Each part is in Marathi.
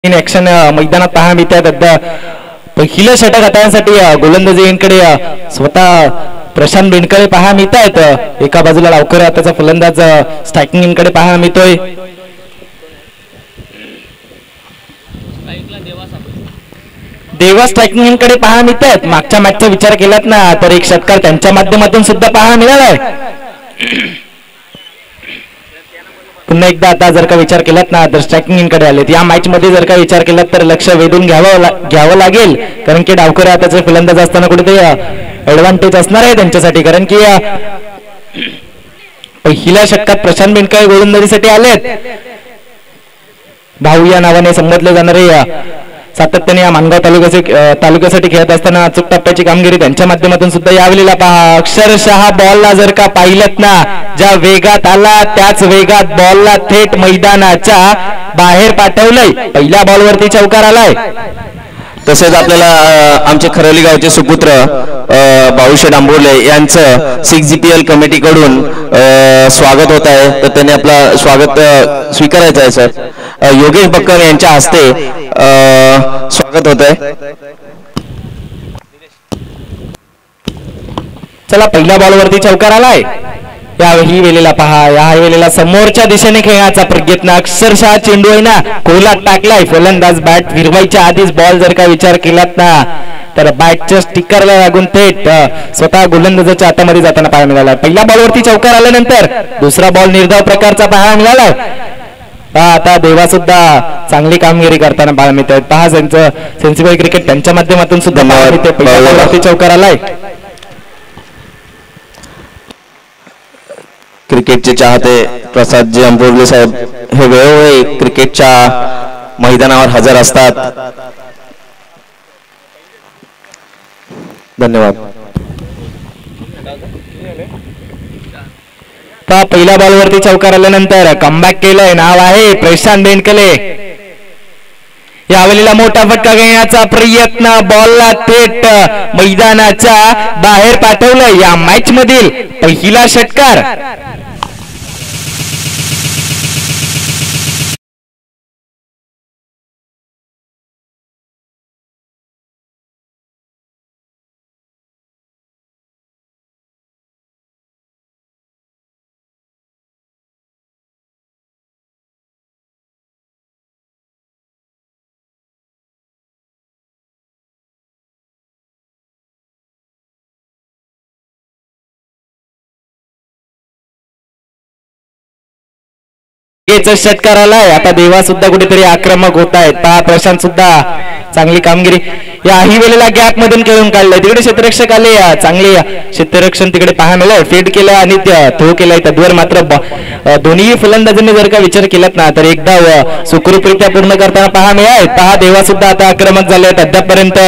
इन ऍक्शन मैदानात पाहायला मिळतात. पहिलं षटक हाताळण्यासाठी गोलंदाजींकडे स्वतः प्रशांत बेंडकळे पाहायला मिळत आहेत. एका बाजूला लवकर त्याचा फलंदाज स्ट्रायकिंग कडे पाहायला मिळतोय. देवा स्ट्रायकिंग कडे पाहायला मिळत आहेत. मागच्या मॅचचा विचार केलात ना तर एक षटकार त्यांच्या माध्यमातून सुद्धा पाहायला मिळालाय. पुन्हा एकदा आता जर का विचार केलात ना तर स्ट्रायकिंग कडे आलेत. या मॅच मध्ये जर का विचार केलात तर लक्ष वेधून घ्यावं लागेल, कारण की डावकर त्याचे फलंदाज असताना कुठेतरी ऍडव्हान्टेज असणार आहे त्यांच्यासाठी, कारण की पहिल्या षटकात प्रशांत बेंडकळे गोलंदाजीसाठी आलेत. भाऊ या नावाने संबोधले जाणारे सातत्याने या मानगाव तालुक्यासाठी खेळत असताना अचूक टप्प्याची कामगिरी त्यांच्या माध्यमातून सुद्धा यावेळेला पहा. अक्षरशः बॉलला जर का पाहिलत ना ज्या वेगात आला त्याच वेगात बॉलला थेट मैदानाच्या बाहेर पाठवलंय. पहिल्या बॉलवरती चौकार आलाय. तसेच आपल्याला आमचे खरोली गावचे सुपुत्र भाऊशेठ आंबोले यांचं 6GPL कमिटीकडून स्वागत होत आहे, तर त्यांनी आपला स्वागत स्वीकारायचं आहे. सर योगेश बक्कर यांच्या हस्ते स्वागत होत आहे. चला पहिल्या बॉलवरती चौकार आलाय. याही वेळेला पहा, या वेळेला समोरच्या दिशेने खेळण्याचा प्रयत्न, अक्षरशः चेंडू आहे ना खोलात टाकलाय. फलंदाज बॅट फिरवायच्या आधीच बॉल जर का विचार केलात ना तर बॅटच्या स्टिकरला लागून थेट स्वतः गोलंदाजाच्या हातामध्ये जाताना पाहायला मिळाला. पहिल्या बॉलवरती चौकार आल्यानंतर दुसरा बॉल निर्धाव प्रकारचा पाहायला मिळालाय. आता देवा सुद्धा चांगली कामगिरी करताना पाहायला मिळत आहेत. पहा त्यांचं सेन्सिबल क्रिकेट त्यांच्या माध्यमातून सुद्धा पाहायला मिळते. पहिल्या बॉलवरती चौकार आलाय. क्रिकेटचे चाहते प्रसादजी अंबोर्ले साहेब हे वेळोवेळी क्रिकेटच्या मैदानावर हजर असतात. धन्यवाद. पहिल्या बॉलवरती चौकार आल्यानंतर कमबॅक केलंय. नाव आहे प्रशांत बेंडकळे. यावेळेला मोठा फटका घेण्याचा प्रयत्न, बॉलला थेट मैदानाच्या बाहेर पाठवलंय. या मॅच मधील पहिला षटकार. षटकार आलाय. आता देवा सुद्धा कुठेतरी आक्रमक होत आहेत. पहा प्रशांत सुद्धा चांगली कामगिरी याही वेळेला गॅप मधून खेळून काढलंय. तिकडे क्षेत्ररक्षक आले, चांगले क्षेत्ररक्षण तिकडे पाहायला मिळालं. फीड केलं आणि थ्रो केलाय. तद्वर मात्र दोन्ही फलंदाजांनी जर का विचार केलात ना तर एकदा सुखरूपरित्या पूर्ण करताना पाहायला मिळाले. पहा देवा सुद्धा आता आक्रमक झाले आहेत. अद्यापर्यंत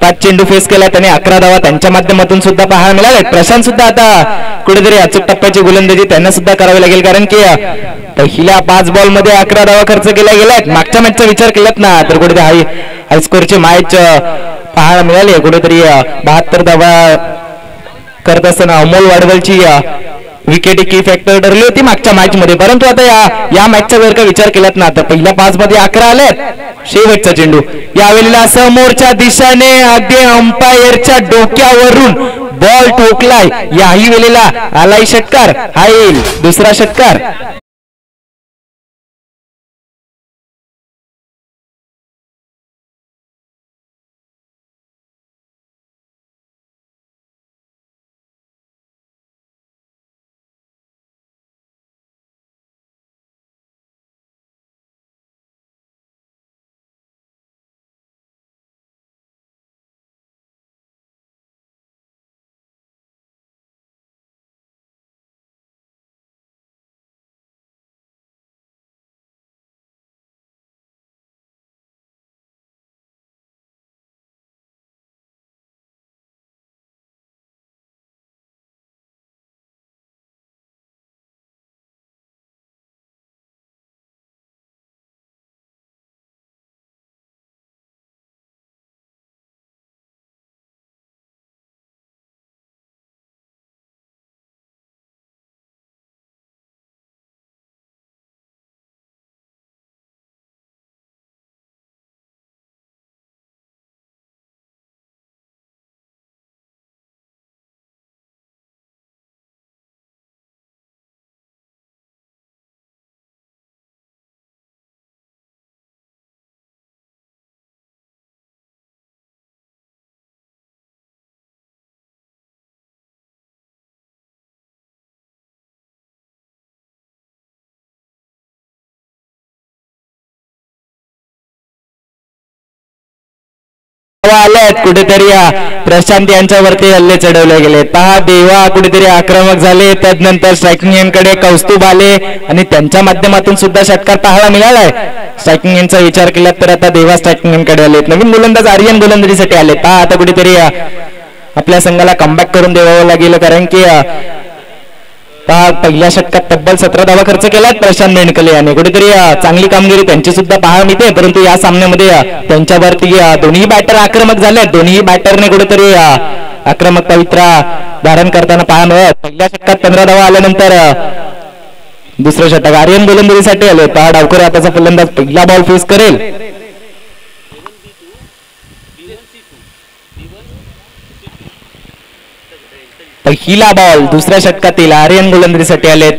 5 चेंडू फेस केला त्याने 11 धावा त्यांच्या माध्यमातून सुद्धा पाहायला मिळाले. प्रशांत सुद्धा आता कुठेतरी अचूक टप्प्याची गोलंदाजी त्यांना सुद्धा करावी लागेल, कारण की पहिल्या 5 बॉल मध्ये 11 धावा खर्च केल्या गेल्यात. मागच्या मॅचचा विचार केलात ना तर कुठेतरी हाय स्कोरची मॅच पाहायला मिळाली. कुठेतरी 72 धावा करत असताना अमोल वाडवलची विकेट की फॅक्टर ठरली होती मागच्या मॅच मध्ये, परंतु आता या मॅचचा जर का विचार केलात ना तर पहिल्या 5 मध्ये 11 आलेत. शेवटचा चेंडू यावेळेला समोरच्या दिशेने अगदी अंपायरच्या डोक्यावरून बॉल ठोकलाय. याही वेळेला आलाय षटकार. हा येईल दुसरा षटकार. आल्यात कुठेतरी प्रशांत यांच्यावरती हल्ले चढवले गेले. पहा देवा कुठेतरी आक्रमक झाले. त्यानंतर स्ट्रायकिंग एंडकडे कौस्तुभ आले आणि त्यांच्या माध्यमातून सुद्धा षटकार पाहायला मिळालाय. स्ट्रायकिंग एंडचा विचार केला तर आता देवा स्ट्रायकिंग एंडकडे आले. नवीन गोलंदाज आर्यन गोलंदाजीसाठी आले. पहा आता कुठेतरी आपल्या संघाला कमबॅक करून द्यावं लागेल, कारण की पहिल्या षटकात तब्बल 17 धावा खर्च केलात प्रशांत मेंढकले याने. कुठेतरी चांगली कामगिरी त्यांची सुद्धा पाहायला मिळते, परंतु या सामन्यामध्ये त्यांच्यावरती दोन्ही बॅटर आक्रमक झाले. दोन्ही बॅटरने कुठेतरी आक्रमक पवित्रा धारण करताना पाहायला मिळत. पहिल्या षटकात 15 धावा आल्यानंतर दुसरं षटक आर्यन गोलंदाजीसाठी आले. पहा डावकर आताचा फलंदाज पहिला बॉल फेस करेल. पहिला बॉल दुसऱ्या षटकातील आर्यन गोलंदाजीसाठी आलेत.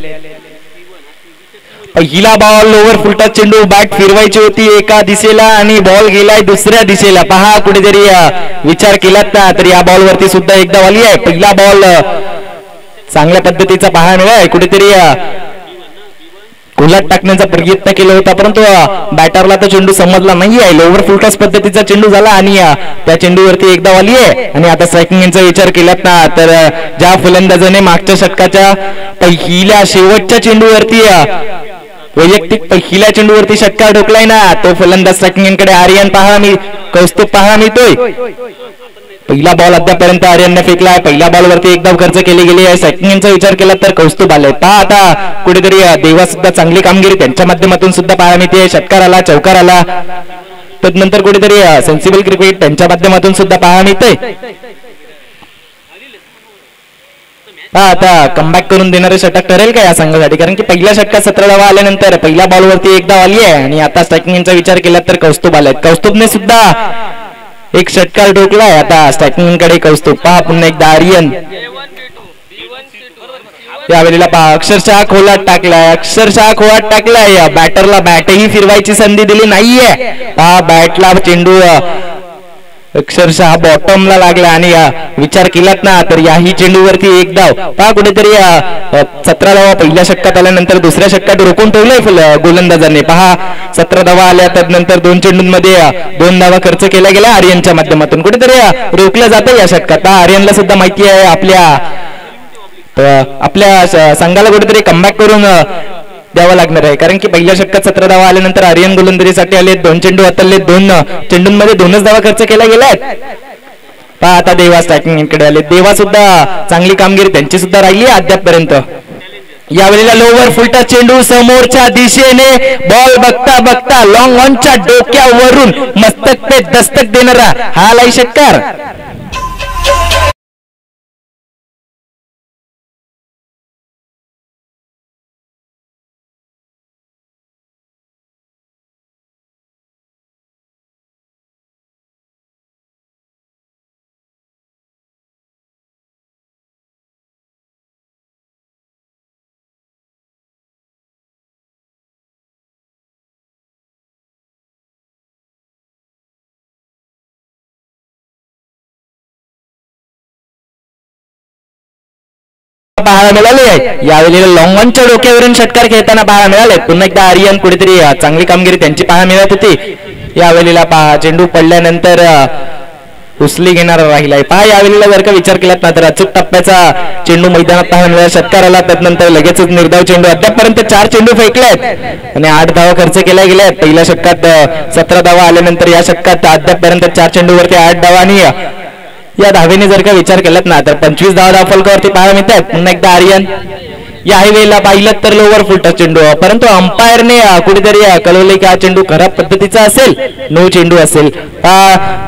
पहिला बॉल ओव्हर फुलटा चेंडू, बॅट फिरवायची होती एका दिशेला आणि बॉल गेलाय दुसऱ्या दिशेला. पहा कुठेतरी विचार केलात ना तर या बॉल वरती सुद्धा एकदा वाली आहे. पहिला बॉल चांगल्या पद्धतीचा पाहायला मिळालाय. कुठेतरी गोलात टाकण्याचा प्रयत्न केला होता, परंतु बॅटरला तो चेंडू समजला नाही आहे. ओव्हर फुलटॉस पद्धतीचा चेंडू झाला आणि त्या चेंडूवरती एकदा वाली आहे. आणि आता स्ट्रायकिंगचा विचार केलात ना तर ज्या फलंदाजाने मागच्या षटकाच्या पहिल्या शेवटच्या चेंडूवरती वैयक्तिक पहिल्या चेंडूवरती षटकार ठोकलाय ना तो फलंदाज स्ट्रायकिंगकडे आर्यन कौस्तुभ पाहा मिळतोय. पहिला बॉल अद्यापर्यंत आर्यनने फेकलाय. पहिल्या बॉल वरती एक धाव खर्च केली गेली आहे. स्ट्रायकिंगचा विचार केला तर कौस्तुभ आलाय. पहा आता कुठेतरी देवा सुद्धा चांगली कामगिरी त्यांच्या माध्यमातून सुद्धा पाहायला मिळते. षटकार आला, चौकार आला, त्यानंतर कुठेतरी सेन्सिबल क्रिकेट त्यांच्या माध्यमातून सुद्धा पाहायला मिळते. आता कमबॅक करून देणारे षटक ठरेल का या संघासाठी, कारण की पहिल्या षटकात 17 धावा आल्यानंतर पहिल्या बॉल वरती एक धाव आली आहे आणि आता स्ट्रायकिंगचा विचार केला तर कौस्तुभ आलाय. कौस्तुभने सुद्धा एक षटकार ठोकलाय. आता स्ट्रायकिंग कडे कौस्तुभ. पहा पुन्हा एकदा आर्यन यावेळेला पहा अक्षरशः खोलात टाकलाय. बॅटरला बॅटही फिरवायची संधी दिली नाहीये. पहा बॅटला चेंडू अक्षरशः बॉटमला लागला आणि विचार केलात ना तर याही चेंडूवरती एक धाव. पहा कुठेतरी 17 धावा पहिल्या षटकात आल्यानंतर दुसऱ्या षटकात रोखून ठेवलंय गोलंदाजाने. पहा 17 धावा आल्या, त्यानंतर 2 चेंडूंमध्ये 2 धावा खर्च केल्या गेल्या आर्यनच्या माध्यमातून. कुठेतरी रोखलं जातं या षटकात. आर्यनला सुद्धा माहिती आहे आपल्या संघाला कुठेतरी कमबॅक करून द्यावं लागणार आहे, कारण की पहिल्या षटकात 17 धावा आल्यानंतर आर्यन गोलंदाजीसाठी आले. 2 चेंडू हाताळले, 2 चेंडूंमध्ये 2च धावा खर्च केल्या गेल्या आहेत. पहा आता देवा स्ट्रायकिंग कडे आले. देवा सुद्धा चांगली कामगिरी त्यांची सुद्धा राहिली अद्यापपर्यंत. यावेळेला लोवर फुलटा चेंडू समोरच्या दिशेने, बॉल बघता बघता लॉंग ऑनच्या डोक्यावरून मस्तक पे दस्तक देणारा हा आलाय षटकार. पाहायला मिळाले. यावेळेला लॉंगॉनच्या डोक्यावरून षटकार खेळताना पाहायला मिळाले. पुन्हा एकदा आर्यन कुठेतरी चांगली कामगिरी त्यांची पाहायला मिळत होती. यावेळेला पहा चेंडू पडल्यानंतर उचली घेणार राहिलाय. पहा यावेळेला जर का विचार केलात ना तर अचूक टप्प्याचा चेंडू मैदानात पाहायला मिळाला. षटकार आला, त्यानंतर लगेचच निर्धाव चेंडू. अद्यापर्यंत 4 चेंडू फेकलेत आणि 8 धावा खर्च केल्या गेल्या. पहिल्या षटकात 17 धावा आल्यानंतर या षटकात अद्यापर्यंत 4 चेंडूवरती 8 धावा आणि या धावेने जर का विचार केलात ना तर 25 धावा फलकावरती पाहायला मिळतात. पुन्हा एकदा आर्यन. याही वेळेला पाहिलं तर लोवर फुलटा चेंडू, परंतु अंपायरने कुठेतरी कळवले की हा चेंडू खराब पद्धतीचा असेल, नो चेंडू असेल.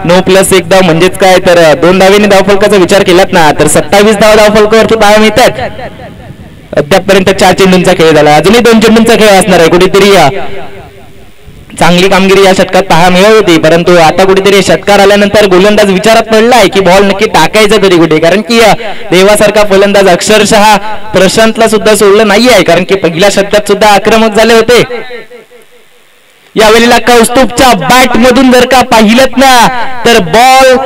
नो प्लस 1 धाव म्हणजेच काय तर 2 धावेने धावफलकाचा विचार केलात ना तर 27 धावा धावफलकावरती पाहायला मिळतात. अद्यापर्यंत 4 चेंडूंचा खेळ झाला, अजूनही 2 चेंडूंचा खेळ असणार आहे. कुठेतरी चांगली कामगिरी या षटकात पाहायला मिळत होती, परंतु आता कुठेतरी षटकार आल्यानंतर गोलंदाज विचारात पडलाय की बॉल नक्की टाकायचं तरी कुठे, कारण की देवासारखा फलंदाज अक्षरशः प्रशांतला सुद्धा सोडलं नाही आहे, कारण की पहिल्या षटकात सुद्धा आक्रमक झाले होते. यावेळेला कौस्तुभच्या बॅट मधून जर का पाहिलत ना तर बॉल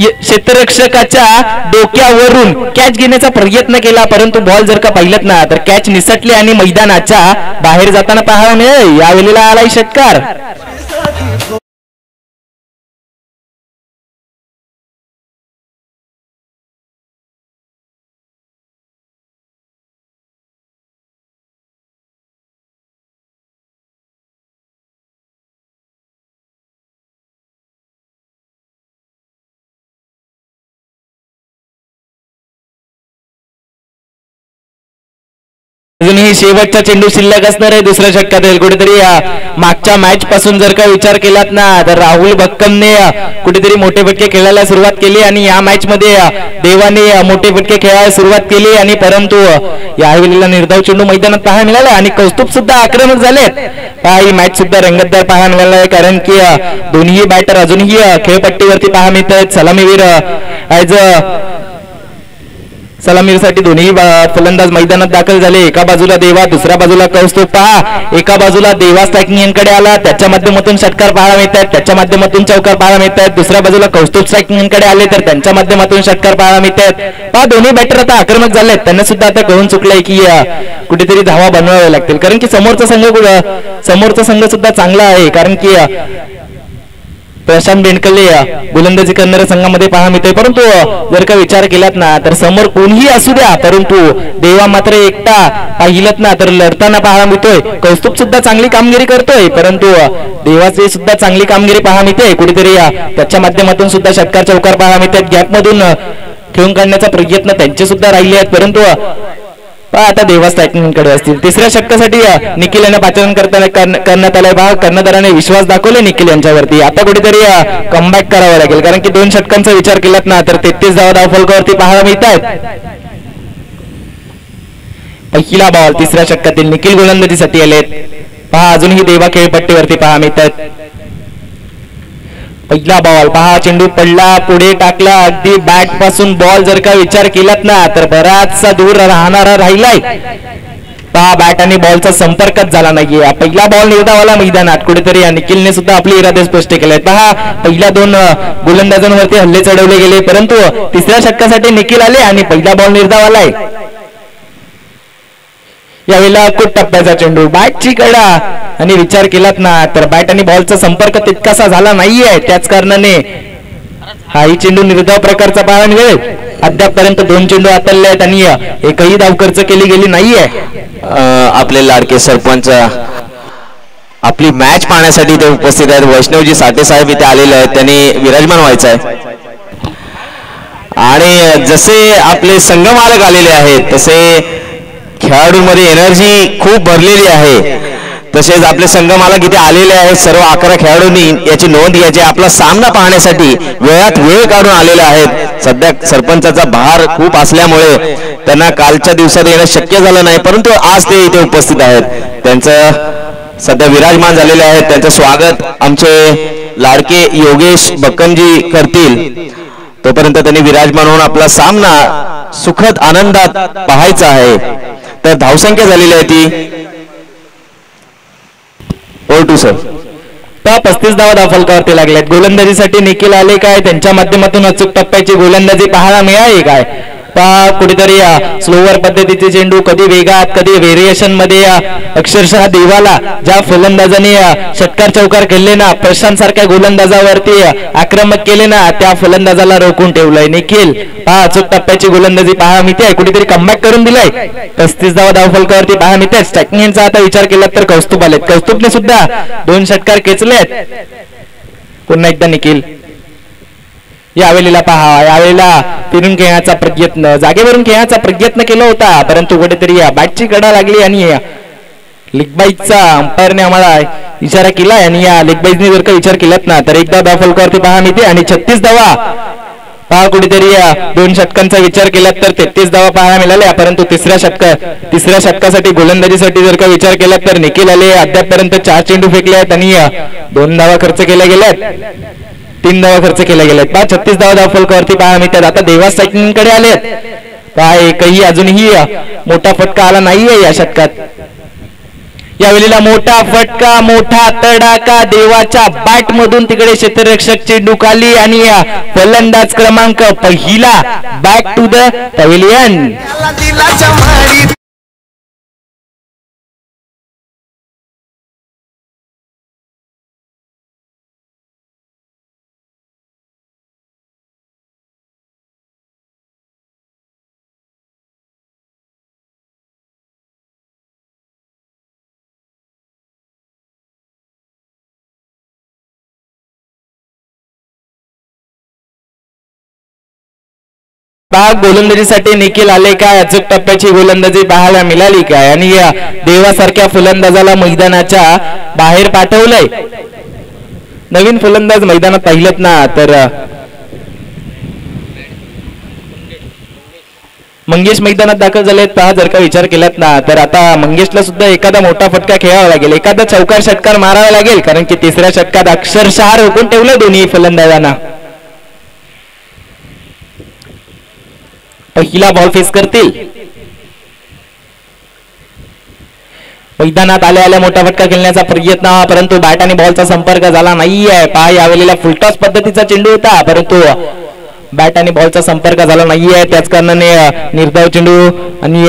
क्षेत्ररक्षकाच्या डोक्यावरून कॅच घेण्याचा प्रयत्न केला, परंतु बॉल जर का पाहिलत ना तर कॅच निसटली आणि मैदानाच्या बाहेर जाताना पाहायला मिळेल. यावेळेला आलाय षटकार. आणि शेवटचा चेंडू शिल्लक असणार आहे दुसऱ्या षटकातील. कुठेतरी मागच्या मॅच पासून जर का विचार केलात ना तर राहुल भक्कमने कुठेतरी मोठे फटके खेळायला सुरुवात केली आणि या मॅच मध्ये देवाने मोठे फटके खेळायला सुरुवात केली आणि परंतु यावेळेला निर्धाव चेंडू मैदानात पाहायला मिळाला आणि कौस्तुभ सुद्धा आक्रमक झालेत. ही मॅच सुद्धा रंगतदार पाहायला मिळाला आहे कारण की दोन्ही बॅटर अजूनही खेळपट्टीवरती पाहायला मिळत आहेत. सलामीवीर ऍज सलामीसाठी दोन्ही फलंदाज मैदानात दाखल झाले. एका बाजूला देवा दुसऱ्या बाजूला कौस्तुभ. पहा एका बाजूला देवा स्ट्रायकिंगकडे आला त्याच्या माध्यमातून षटकार पाहायला मिळत आहेत त्याच्या माध्यमातून चौकार पाहायला मिळत आहेत. दुसऱ्या बाजूला कौस्तुभ स्ट्रायकिंगकडे आले तर त्यांच्या माध्यमातून षटकार पाहायला मिळत आहेत. पहा दोन्ही बॅटर आता आक्रमक झाले आहेत. त्यांना सुद्धा आता कळून चुकलंय की कुठेतरी धावा बनवाव्या लागतील कारण की समोरचा संघ सुद्धा चांगला आहे कारण की प्रशांत बेंडकले गोलंदाजी करणाऱ्या संघामध्ये पाहायला मिळते. परंतु जर का विचार केलात ना तर समोर कोणीही असू द्या परंतु देवा मात्र एकटा पाहिलत ना तर लढताना पाहायला मिळतोय. कौस्तुभ सुद्धा चांगली कामगिरी करतोय परंतु देवाचे सुद्धा चांगली कामगिरी पाहायला मिळते. कुठेतरी त्याच्या माध्यमातून सुद्धा षटकार चौकार पाहायला मिळतात. गॅप मधून खेळून काढण्याचा प्रयत्न त्यांचे सुद्धा राहिले आहेत परंतु आता देवा स्ट्रायकिंगकडे असतील. तिसऱ्या षटकासाठी निखिल यांना पाचारण करण्यात आलंय. कर्णधाराने विश्वास दाखवले निखिल यांच्यावरती. आता कुठेतरी कमबॅक करावं लागेल कारण की 2 षटकांचा विचार केलात ना तर 33 धावा धावफलकावरती पाहायला मिळत आहेत. पहिला बॉल तिसऱ्या षटकातील निखिल गोलंदाजीसाठी आलेत. पहा अजूनही देवा खेळपट्टीवरती पाहायला मिळत आहेत. पहिला बॉल पहा चेंडू पडला पुढे टाकला अगदी बॅट पासून बॉल जर का विचार केलात ना तर बराचसा दूर राहणारा राहिलाय. पहा बॅट आणि बॉलचा संपर्कच झाला नाहीये. पहिला बॉल निर्धावाला मैदानात. कुठेतरी निखिलने सुद्धा आपले इरादे स्पष्ट केले. पहा पहिल्या 2 गोलंदाजांवरती हल्ले चढवले गेले परंतु तिसऱ्या षटकासाठी निखिल आले आणि पहिला बॉल निर्धावालाय. यावेळेला खूप टप्प्याचा चेंडू बॅटची कडा आणि विचार केलात ना तर बॅट आणि बॉलचा संपर्क तितकासा झाला नाहीये त्याच कारणाने हाही चेंडू निर्धाव प्रकारचा पाहायला मिळेल. अद्यापपर्यंत 2 चेंडू हाताळले आहेत आणि एकही धाव खर्च केली गेली नाहीये. आपले लाडके सरपंच आपली मॅच पाहण्यासाठी इथे उपस्थित आहेत. वैष्णवजी साठे साहेब इथे आलेले आहेत. त्यांनी विराजमान व्हायचं आहे आणि जसे आपले संघ मालक आलेले आहेत तसे खेळाडूंमध्ये एनर्जी खूप भरलेली आहे. तसेच आपले संघ मालक इथे आलेले आहेत. सर्व 11 खेळाडूंनी याची नोंद घ्यायची. आपला सामना पाहण्यासाठी वेळात वेळ काढून आलेले आहेत. सध्या सरपंचाचा भार खूप असल्यामुळे त्यांना कालच्या दिवसात येणं शक्य झालं नाही परंतु आज ते इथे उपस्थित आहेत. त्यांचं सध्या विराजमान झालेले आहेत. त्यांचं स्वागत आमचे लाडके योगेश भक्कमजी करतील. तोपर्यंत त्यांनी विराजमान होऊन आपला सामना सुखद आनंदात पाहायचा आहे. तर धावसंख्या झालेली आहे ती 4-2 सर. 35 धावा धावफलकावरती लागल्यात. गोलंदाजीसाठी निखिल आले काय त्यांच्या माध्यमातून अचूक टप्प्याची गोलंदाजी पाहायला मिळाली काय. पहा कुठेतरी स्लोवर पद्धतीचे चेंडू कधी वेगात कधी व्हेरिएशन मध्ये अक्षरशः देवाला ज्या फलंदाजाने षटकार चौकार केले ना प्रशांत सारख्या गोलंदाजावरती आक्रमक केले ना त्या फलंदाजाला रोखून ठेवलंय निखिल. पहा अचूक टप्प्याची गोलंदाजी पाहायला मिळते. कुठेतरी कमबॅक करून दिलाय. 35 धावा धावफलकावरती पाहायला मिळते. स्ट्रायकिंगचा आता विचार केला तर कौस्तुभ आलेत. कौस्तुभने सुद्धा 2 षटकार खेचलेत. पुन्हा एकदा निखिल. यावेळेला पहा यावेळेला फिरून खेळण्याचा प्रयत्न जागेवरून खेळण्याचा प्रयत्न केला होता परंतु कुठेतरी बॅटची कडा लागली आणि लेग बाईजचा अंपायरने आम्हाला इशारा केलाय आणि या लेग बाईजने जर का विचार केलात ना तर एकदा धावफलकावरती पहा मिळते आणि 36 धावा. पहा कुठेतरी 2 षटकांचा विचार केला तर 33 धावा पाहायला मिळाल्या परंतु तिसऱ्या षटकासाठी गोलंदाजीसाठी जर का विचार केला तर निखिल आले. अद्यापपर्यंत 4 चेंडू फेकले आहेत आणि 2 धावा खर्च केल्या गेल्यात. 3 धावा खर्च केल्या गेल्यात. 36 धावा धावफलकावरती पाहायला मिळतात. आता देवा स्ट्रायकिंगकडे आलेत. पहा एकही अजूनही मोठा फटका आला नाहीये या षटकात. यावेळेला मोठा फटका मोठा तडाका देवाच्या बॅट मधून तिकडे क्षेत्ररक्षक चेंडू खाली आणि फलंदाज क्रमांक पहिला बॅक टू द पवेलियन. गोलंदाजीसाठी निखिल आले काय, अचूक टप्प्याची गोलंदाजी पाहायला मिळाली काय आणि या देवासारख्या फलंदाजाला मैदानाच्या बाहेर पाठवलंय. नवीन फलंदाज मैदानात पाहिलेत ना तर मंगेश मैदानात दाखल झालेत पहा. जर का विचार केलात ना तर आता मंगेशला सुद्धा एखादा मोठा फटका खेळावा लागेल, एखादा चौकार षटकार मारावा लागेल, कारण की तिसऱ्या षटकात अक्षरशः रोखून ठेवलं दोन्ही फलंदाजांना. पहिला बॉल फेस करतील. मैदानात आल्या मोठा फटका खेळण्याचा प्रयत्न, परंतु बॅट आणि बॉलचा संपर्क झाला नाहीये. पहा यावेळेला फुलटॉस पद्धतीचा चेंडू होता, परंतु बॅट आणि बॉलचा संपर्क झाला नाहीये. त्याच कारणाने निर्धाव चेंडू आणि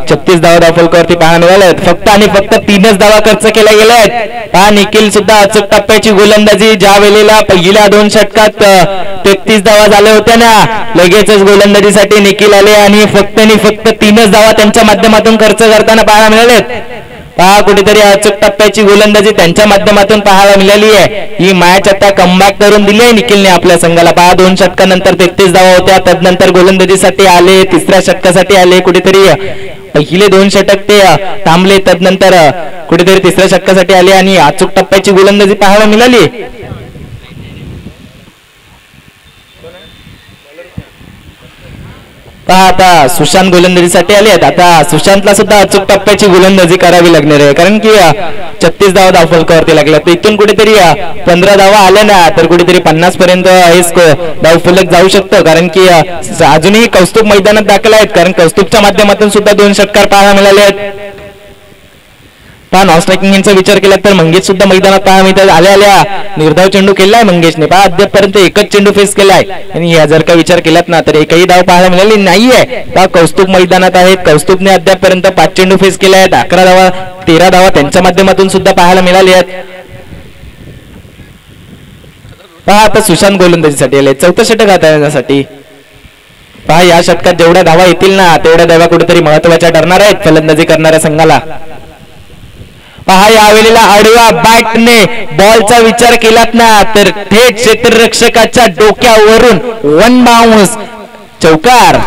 36 धावा धावफलकावरती पाहायला मिळालेत. फक्त आणि फक्त 3च धावा खर्च केल्या गेल्या आहेत. पहा निखिल सुद्धा अचूक टप्प्याची गोलंदाजी, ज्या वेळेला पहिल्या 2 षटकात 33 धावा झाल्या होत्या ना, लगेचच गोलंदाजीसाठी निखिल आले आणि फक्त 3च धावा त्यांच्या माध्यमातून खर्च करताना पाहायला मिळालेत. पहा कुठेतरी अचूक टप्प्याची गोलंदाजी त्यांच्या माध्यमातून पाहायला मिळाली आहे. ही मॅच आता कमबॅक करून दिली आहे निखिलने आपल्या संघाला. पहा 2 षटकानंतर 33 धावा होत्या, तदनंतर गोलंदाजीसाठी आले, तिसऱ्या षटकासाठी आले. कुठेतरी पहिले 2 षटक ते थांबले, तदनंतर कुठेतरी तिसऱ्या षटकासाठी आले आणि अचूक टप्प्याची गोलंदाजी पाहायला मिळाली. पहा आता सुशांत गोलंदाजीसाठी आले आहेत. आता सुशांतला सुद्धा अचूक टप्प्याची गोलंदाजी करावी लागणार आहे, कारण की 36 धावा धावफलकावरती लागल्या. तर इथून कुठेतरी 15 धावा आल्या ना तर कुठेतरी 50 पर्यंत हे धावफलक जाऊ शकतं, कारण की अजूनही कौस्तुभ मैदानात दाखल आहेत, कारण कौस्तुभच्या माध्यमातून सुद्धा 2 षटकार पाहायला मिळाले आहेत. पहा नॉन स्ट्रायकिंगचा विचार केला तर मंगेश सुद्धा मैदानात पाहायला मिळतात. आल्या निर्धाव चेंडू केलाय मंगेशने. पहा अद्यापपर्यंत एकच चेंडू फेस केलाय आणि जर का विचार केलात ना तर एकही धाव पाहायला मिळाली नाहीये. पहा कौस्तुभ मैदानात आहेत, कौस्तुभने अद्यापपर्यंत 5 चेंडू फेस केले आहेत. 11 धावा 13 धावा त्यांच्या माध्यमातून सुद्धा पाहायला मिळाली आहेत. पहा आता सुशांत गोलंदाजीसाठी आले, 4थं षटक हाताळण्यासाठी. पहा या षटकात जेवढ्या धावा येतील ना तेवढ्या धावा कुठेतरी महत्वाच्या ठरणार आहेत फलंदाजी करणाऱ्या संघाला. पहा यावेळेला आडव्या बॅटने बॉलचा विचार केलात ना तर थेट क्षेत्ररक्षकाच्या डोक्यावरून 1 बाउन्स चौकार.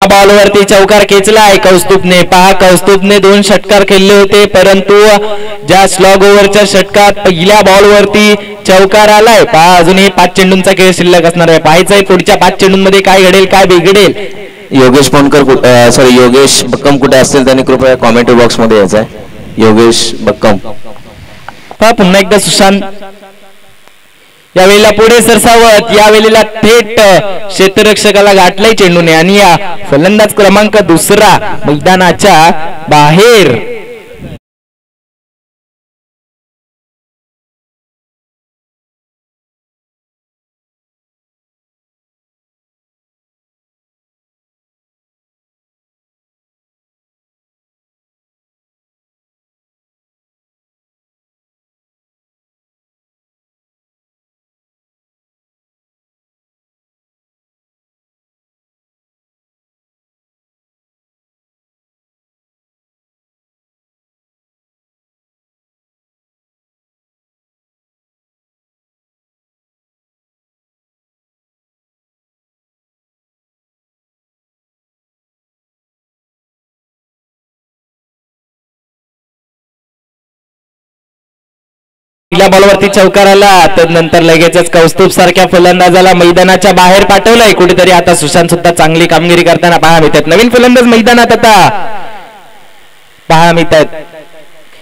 बॉलवरती चौकार खेचलाय कौस्तुभने. पहा कौस्तुभने 2 षटकार खेळले होते, परंतु ज्या स्लॉग ओव्हरच्या षटकात पहिल्या बॉलवरती चौकार आलाय. पहा अजूनही 5 चेंडूंचा खेळ शिल्लक असणार आहे. पाहायचंय पुढच्या 5 चेंडूंमध्ये काय घडेल, काय बिघडेल. योगेश पोणकर योगेश बक्कम कुठे असतील त्यांनी कृपया कॉमेंट बॉक्स मध्ये यायचंय. योगेश बक्कम. पहा पुन्हा एकदा सुशांत यावेळेला पुढे सरसावत, यावेळेला थेट क्षेत्ररक्षकाला गाठलाय चेंडूने आणि या फलंदाज क्रमांक 2 मैदानाच्या बाहेर. पहिल्या बॉलवरती चौकार आला, नंतर लगेचच कौस्तुभ सारख्या फलंदाजाला मैदानाच्या बाहेर पाठवलंय. कुठेतरी आता सुशांत सुद्धा चांगली कामगिरी करताना पाहायला मिळतात. नवीन फलंदाज मैदानात आता पाहायला मिळतात.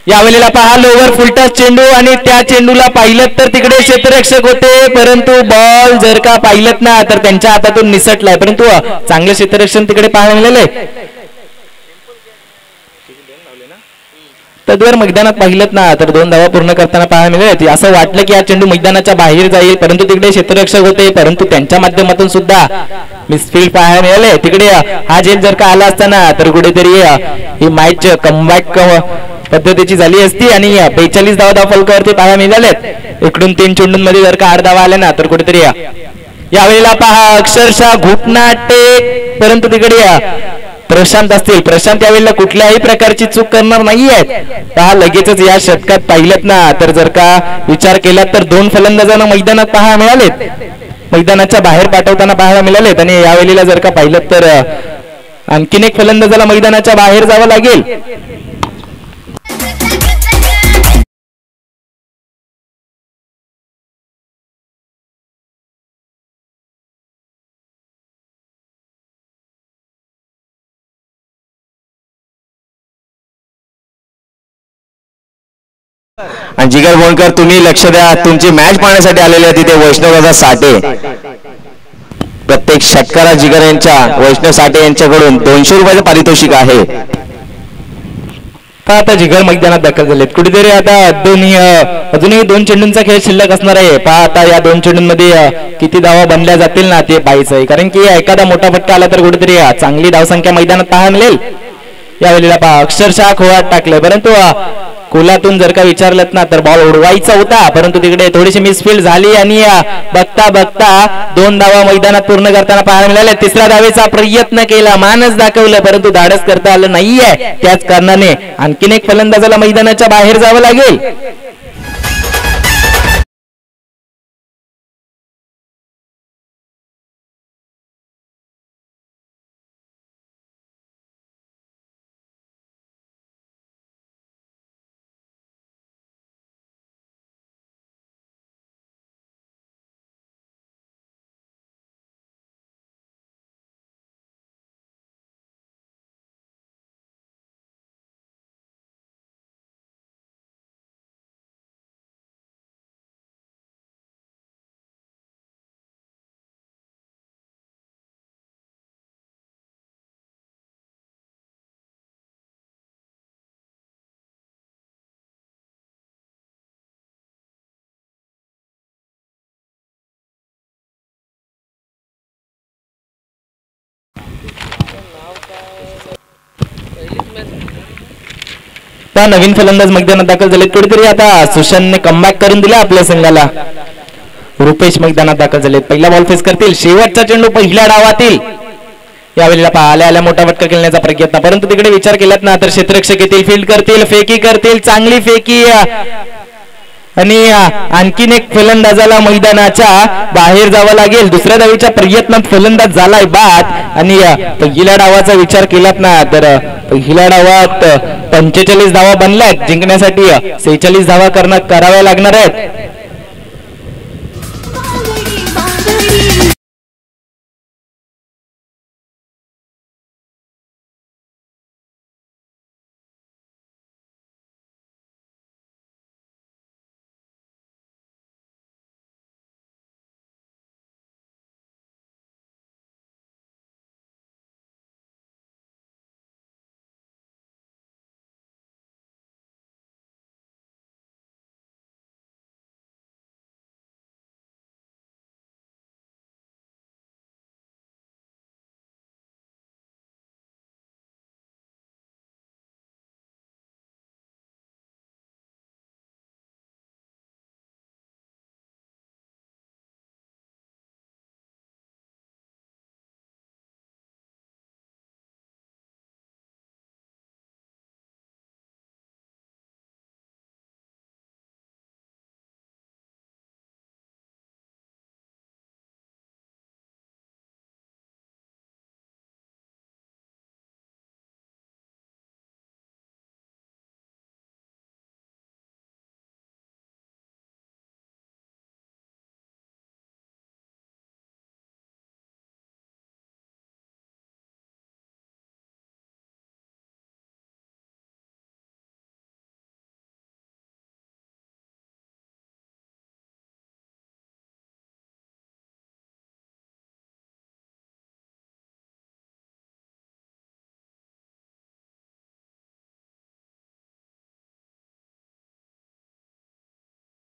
यावेळेला पहा लोवर फुलटॉस चेंडू आणि त्या चेंडूला पाहिलं तर तिकडे क्षेत्ररक्षक होते, परंतु बॉल जर का पाहिलं ना तर त्यांच्या हातातून निसटलाय. परंतु चांगलं क्षेत्ररक्षण तिकडे पाहायला मिळालंय. तद्वर मैदानात पाहिलं ना तर 2 धावा पूर्ण करताना पाहायला मिळाले. असं वाटलं की हा चेंडू मैदानाच्या बाहेर जाईल, परंतु तिकडे क्षेत्ररक्षक होते, परंतु त्यांच्या माध्यमातून सुद्धा मिसफील्ड पाहायला मिळाले. तिकडे हा झेल जर का आला असताना तर कुठेतरी ही मॅच कमबॅक पद्धतीची झाली असती आणि 42 धावा धावफलकावरती पाहायला मिळालेत. इकडून 3 चेंडूंमध्ये जर का 8 धावा आल्या ना तर कुठेतरी यावेळेला पहा अक्षरशः घुटना टेक, परंतु तिकडे प्रशांत असतील. प्रशांत यावेळेला कुठल्याही प्रकारची चूक करणार नाहीये. पहा लगेचच या षटकात पाहिलं ना तर जर का विचार केला तर 2 फलंदाजांना मैदानात पाहायला मिळालेत, मैदानाच्या बाहेर पाठवताना पाहायला मिळालेत. आणि यावेळेला जर का पाहिलं तर आणखीन एक फलंदाजाला मैदानाच्या बाहेर जावं लागेल. आणि जिगर बोनकर तुम्ही लक्ष द्या, तुमची मॅच पाहण्यासाठी आलेले आहे तिथे वैष्णवदादा साठे. प्रत्येक षटकाला जिगर यांच्या वैष्णव साठे यांच्याकडून 200 रुपयाचं पारितोषिक आहे. आता जिगर मैदानात दाखल झालेत. कुठेतरी आता अजूनही 2 चेंडूंचा खेळ शिल्लक असणार आहे. पहा आता या 2 चेंडूंमध्ये किती धावा बनल्या जातील ना ते पाहायचं आहे, कारण की एखादा मोठा फटका आला तर कुठेतरी चांगली धावसंख्या मैदानात पाहायला मिळेल. यावेळेला पहा अक्षरशः खोळात टाकलंय, परंतु कोलातून जर का विचारलं ना तर बॉल उडवायचा होता, परंतु तिकडे थोडीशी मिसफील्ड झाली आणि बघता बघता 2 धावा मैदानात पूर्ण करताना पाहायला मिळाल्या. 3ऱ्या धावेचा प्रयत्न केला, मानस दाखवलं, परंतु धाडस करता आलं नाहीये. त्याच कारणाने आणखीन एक फलंदाजाला मैदानाच्या बाहेर जावं लागेल. नवीन फलंदाज मैदानात दाखल झाले. कुठेतरी आता सुशांतने कमबॅक करून दिला आपल्या संघाला. रुपेश मैदानात दाखल झालेत. पहिला बॉल फेस करतील. शेवटचा चेंडू पहिल्या डावातील. यावेळेला आल्या मोठा फटका खेळण्याचा प्रयत्न, परंतु तिकडे विचार केलात ना तर क्षेत्ररक्षक येतील, फील्ड करतील, फेकी करतील, चांगली फेकी आणि आणखीन एक फलंदाजाला मैदानाच्या बाहेर जावं लागेल. 2ऱ्या धावेच्या प्रयत्नात फलंदाज झालाय बाद. आणि पहिल्या डावाचा विचार केलात ना तर पहिल्या डावात 45 धावा बनल्यात. जिंकण्यासाठी 46 धावा कराव्या लागणार आहेत.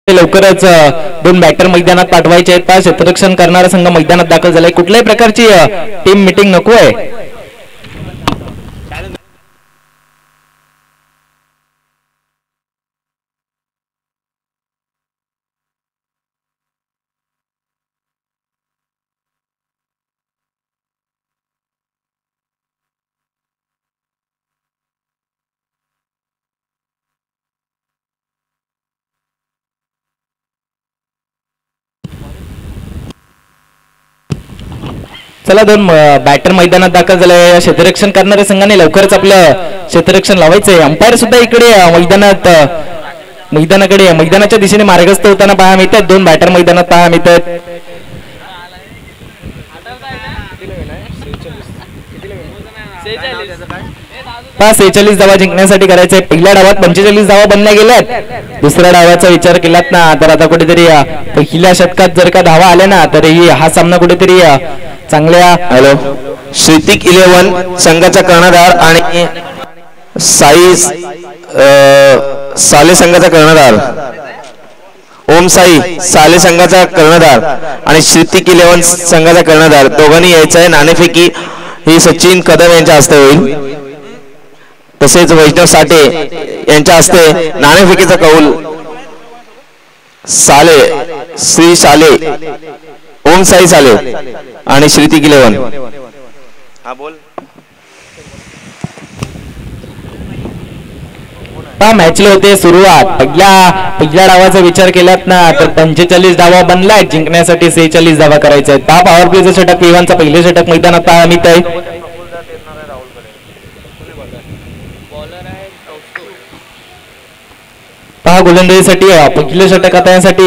लवकरच 2 बॅटर मैदानात पाठवायचे आहेत. क्षेत्ररक्षण करणारा संघ मैदानात दाखल झालाय. कुठल्याही प्रकारची टीम मीटिंग नको आहे. चला दोन बॅटर मैदानात दाखल झाले. क्षेत्ररक्षण करणाऱ्या संघाने लवकरच आपलं क्षेत्ररक्षण लावायचंय. अंपायर सुद्धा इकडे मैदानाच्या दिशेने मार्गस्थ होताना पाहायला मिळतात. दोन बॅटर मैदानात पाहायला मिळतात. 46 धावा जिंकण्यासाठी करायचंय. पहिल्या डावात 45 धावा बनल्या गेल्यात. दुसऱ्या डावाचा विचार केलात ना तर आता कुठेतरी पहिल्या षटकात जर का धावा आल्या ना तरीही हा सामना कुठेतरी चांगल्या. हॅलो, श्रुतिक 11 संघाचा कर्णधार आणि साले संघाचा कर्णधार. ओम साई साले संघाचा कर्णधार आणि श्रुतिक 11 संघाचा कर्णधार दोघांनी यायचं आहे. नाणेफेकी ही सचिन कदम यांच्या हस्ते होईल. तसेच वैष्णव साठे यांच्या हस्ते नाणेफेकीचा कौल श्री साले, ओम साई साले आणि श्रुतिक 11. हा बोल. मॅचला होते सुरुवात. पहिल्या डावाचा विचार केलात ना तर 45 धावा बनलाय. जिंकण्यासाठी 46 धावा करायच्या आहेत. पॉवर प्लेचं षटक विवांचा पहिले षटक मैदानात अमित आहे. गोलंदाजीसाठी पहिल्या षटकासाठी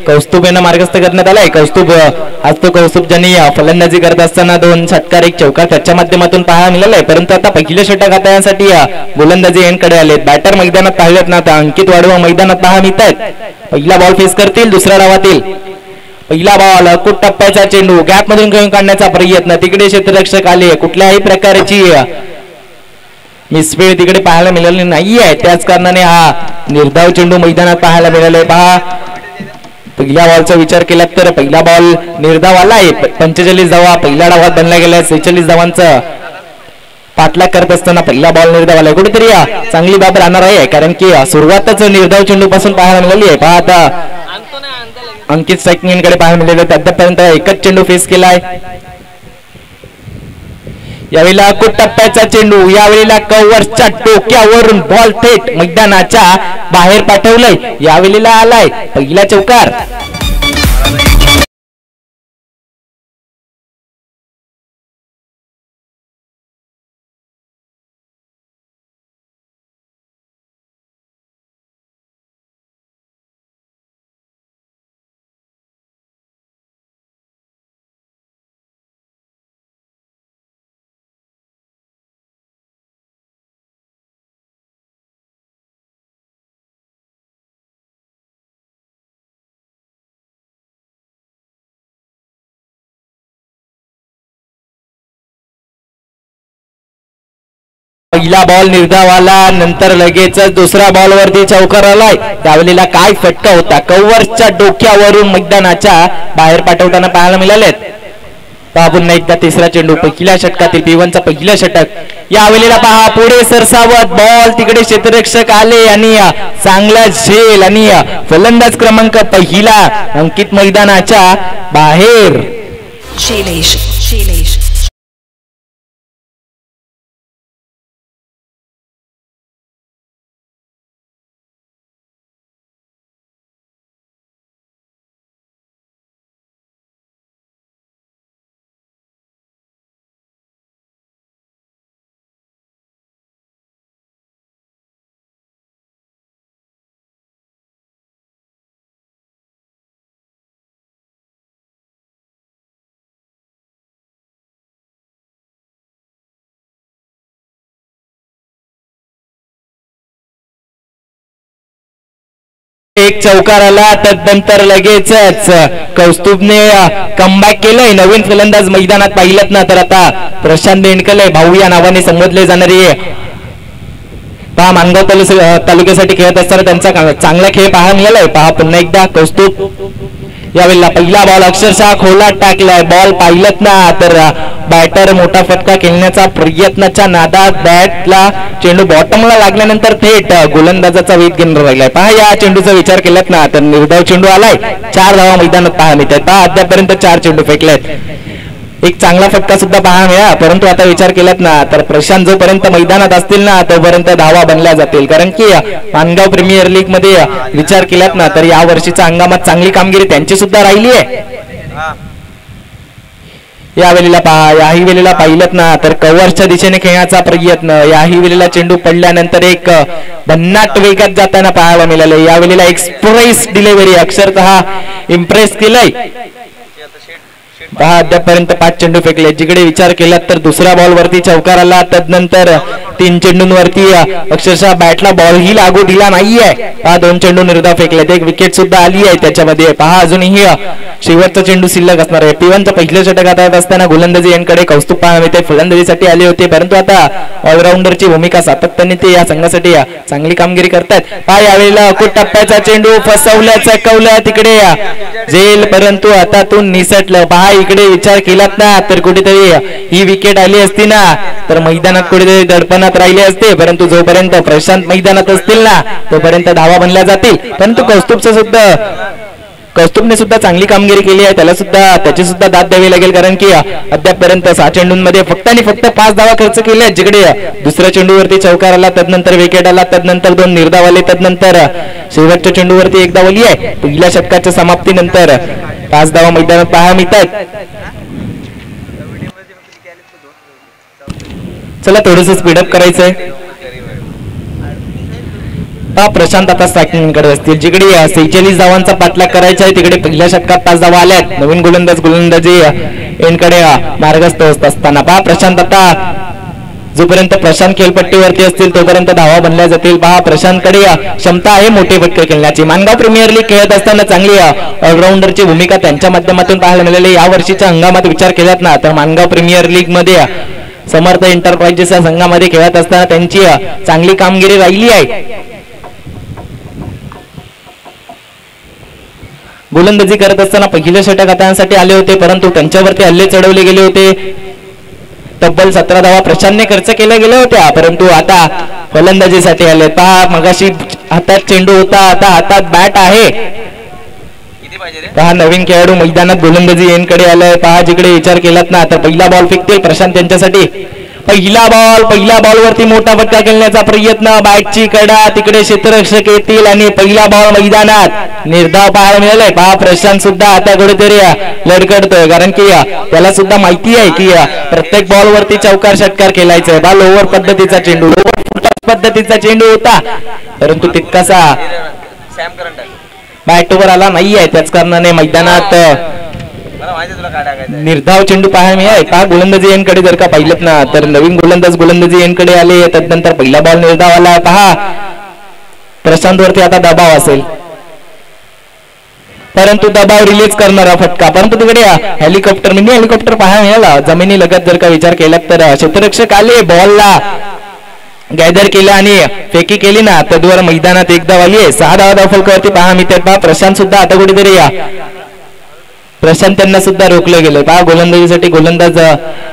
कौस्तुभ यांना मार्गस्थ करण्यात आलाय. कौस्तुभ ज्यांनी फलंदाजी करत असताना 2 षटकार 1 चौकार त्याच्या माध्यमातून पाहायला मिळालाय. परंतु आता पहिल्या षटकासाठी गोलंदाजी यांकडे आलेत. बॅटर मैदानात पाहिलेत ना आता अंकित वाढवा मैदानात पाहायला मिळत आहेत. पहिला बॉल फेस करतील. दुसऱ्या डावातील पहिला बॉल अकुट टप्प्याचा चेंडू गॅप मधून घेऊन काढण्याचा प्रयत्न. तिकडे क्षेत्ररक्षक आले. कुठल्याही प्रकारची मिसफेळ तिकडे पाहायला मिळाली नाहीये. त्याच कारणाने हा निर्धाव चेंडू मैदानात पाहायला मिळालाय. पहा पहिल्या बॉलचा विचार केला तर पहिला बॉल निर्धाव आलाय. 45 धावा पहिल्या डावात बनल्या गेल्या. 46 धावांचा पाठलाग करत असताना पहिला बॉल निर्धाव आलाय. कुठेतरी चांगली बाब राहणार आहे कारण की सुरुवातच निर्धाव चेंडू पासून पाहायला मिळाली आहे. पहा आता अंकित स्ट्रायकिंगकडे पाहायला मिळाले. अद्यापर्यंत एकच चेंडू फेस केलाय. यावेळेला अकुट टप्प्याचा चेंडू. यावेळेला कव्हरच्या डोक्यावरून बॉल थेट मैदानाच्या बाहेर पाठवलंय. यावेळेला आलाय पहिला चौकार. पहिला बॉल निर्धाव आला. नंतर लगेचच दुसऱ्या बॉल वरती चौकार आलाय. त्यावेळेला काय फटका होता. कव्हरच्या डोक्यावरून मैदानाच्या बाहेर पाठवताना पाहायला मिळालेत. पुन्हा एकदा तिसरा चेंडू. पहिल्या षटकातील P1चा पहिलं षटक. यावेळेला पहा पुढे सरसावत बॉल. तिकडे क्षेत्ररक्षक आले आणि चांगला झेल आणि फलंदाज क्रमांक पहिला अंकित मैदानाच्या बाहेर. एक चौकार आला. तदनंतर लगेचच कौस्तुभने कमबॅक केलंय. नवीन फलंदाज मैदानात पाहिलं ना तर आता प्रशांत बेंडकले भाऊ या नावाने संबोधले जाणारे पहा मानगाव तालुक्यासाठी खेळत असताना त्यांचा चांगला खेळ पाहायला मिळालाय. पहा पुन्हा एकदा कौस्तुभ. यावेळेला पहिला बॉल अक्षरशः खोलात टाकलाय. बॉल पाहिलत ना तर बॅटर मोठा फटका खेळण्याचा प्रयत्नाच्या नादात बॅटला चेंडू बॉटमला लागल्यानंतर थेट गोलंदाजाचा वेग घेऊन राहिलाय. पहा या चेंडूचा विचार केलात ना तर निर्धाव चेंडू आलाय. 4 धावा मैदानात पाहायला मिळतात. पहा अद्यापर्यंत 4 चेंडू फेकलेत. एक चांगला फटका सुद्धा पाहायला मिळाला. परंतु आता विचार केलात ना तर प्रशांत जोपर्यंत मैदानात असतील ना तोपर्यंत धावा बनल्या जातील. कारण की मानगाव प्रीमियर लीग मध्ये विचार केलात ना तर या वर्षीच्या हंगामात चांगली कामगिरी त्यांची सुद्धा राहिली आहे. यावेळेला पहा, याही वेळेला पाहिलं ना तर कव्हरच्या दिशेने खेळण्याचा प्रयत्न, याही वेळेला चेंडू पडल्यानंतर एक भन्नाट वेगात जाताना पाहायला मिळाले. यावेळेला एक्सप्रेस डिलिव्हरी, अक्षरशः इम्प्रेस केलंय. पहा अद्यापर्यंत 5 चेंडू फेकले. जिकडे विचार केला तर दुसऱ्या बॉल वरती चौकार आला, तदनंतर 3 चेंडूंवरती अक्षरशः बॅटला बॉलही लागू दिला नाहीये. पहा 2 चेंडू निर्धाव फेकलेत, एक विकेट सुद्धा आली आहे त्याच्यामध्ये. पहा अजूनही शेवटचा चेंडू शिल्लक असणार आहे. P1चं पहिलं षटक हातात असताना गोलंदाजी यांकडे कौस्तुभ पाहायला मिळते. फलंदाजीसाठी आले होते, परंतु आता ऑलराऊंडरची भूमिका सातत्याने ते या संघासाठी चांगली कामगिरी करतात. पहा यावेळेला अकुट टप्प्याचा चेंडू फसवल्या चकवल्या तिकडे जेल, परंतु हातातून निसटलं. पहा इकडे विचार केलात ना तर कुठेतरी ही विकेट आली असती ना तर मैदानात कुठेतरी दडपणात राहिले असते, परंतु जोपर्यंत प्रशांत मैदानात असतील ना तोपर्यंत धावा बनल्या जातील. परंतु कौस्तुभने सुद्धा चांगली कामगिरी केली आहे, त्याची सुद्धा दाद द्यावी लागेल, कारण की अद्यापर्यंत 6 चेंडूंमध्ये फक्त आणि फक्त 5 धावा खर्च केल्या. जिकडे दुसऱ्या चेंडूवरती चौकार आला, तदनंतर विकेट आला, तदनंतर 2 निर्धाव आले, तदनंतर शेवटच्या चेंडूवरती 1 धाव आली आहे. पहिल्या षटकाच्या समाप्तीनंतर 5 धावा मैदानात पाहायला मिळतात. चला थोडस स्पीडअप करायचंय. प्रशांत आता स्ट्रायकिंग करत असतील. जिकडे 46 धावांचा पाठलाग करायचा आहे तिकडे पहिल्या षटकात 5 धावा आल्यात. नवीन गोलंदाजी यांकडे मार्गस्थ होत असताना पहा प्रशांत आता जोपर्यंत प्रशांत खेळपट्टीवरती असतील तोपर्यंत धावा बनल्या जातील. पहा प्रशांतकडे क्षमता आहे मोठे फटके खेळण्याची. मानगाव प्रीमियर लीग खेळत असताना चांगली ऑलराऊंडरची भूमिका त्यांच्या माध्यमातून पाहायला मिळाली. या वर्षीच्या हंगामात विचार केलात ना तर मानगाव प्रीमियर लीग मध्ये समर्थ एंटरप्राइजेस या संघामध्ये खेळत असताना त्यांची चांगली कामगिरी राहिली आहे. गोलंदाजी करत असताना पहिल्या षटक हाताळण्यासाठी आले होते, परंतु त्यांच्यावरती हल्ले चढवले गेले होते. तब्बल 17 धावा प्रशांतने खर्च केल्या गेल्या होत्या, परंतु आता फलंदाजीसाठी आले. पहा मगाशी हातात चेंडू होता, आता हातात बॅट आहे. पहा नवीन खेळाडू मैदानात गोलंदाजी यांकडे आलाय. पहा जिकडे विचार केलात ना तर पहिला बॉल फेकतील प्रशांत यांच्यासाठी. पहिला बॉल वरती मोठा फटका खेळण्याचा प्रयत्न, बॅटची कडा, तिकडे क्षेत्ररक्षक येतील आणि पहिला बॉल मैदानात निर्धाव पाहायला मिळालाय. पहा प्रशांत सुद्धा आता कुठेतरी लडकडतोय, कारण की त्याला सुद्धा माहिती आहे की प्रत्येक बॉल वरती चौकार षटकार खेळायचा. बॉल ओव्हर पद्धतीचा चेंडू, होता, परंतु तितकासा बॅटवर आला नाहीये. त्याच कारणाने मैदानात निर्धाव चेंडू पाहायला मिळाला. पहा गोलंदाजी यांकडे जर का पाहिलं ना तर नवीन गोलंदाजी यांकडे आले, त्यानंतर पहिला बॉल निर्धाव आला. पहा प्रशांत वरती आता दबाव असेल, परंतु दबाव रिलीज करणारा फटका, परंतु तिकडे मिनी हेलिकॉप्टर पाहायला मिळाला. जमिनी लगत जर का विचार केला तर क्षेत्ररक्षक आले, बॉलला गॅदर केला आणि फेकी केली ना तद्वारा मैदानात 1 धाव आली आहे. 6 धावा फलकावरती पाहा मिळतात. पहा प्रशांत सुद्धा आता कुठेतरी प्रशांत त्यांना सुद्धा रोखलं गेलं. पहा गोलंदाजीसाठी गोलंदाज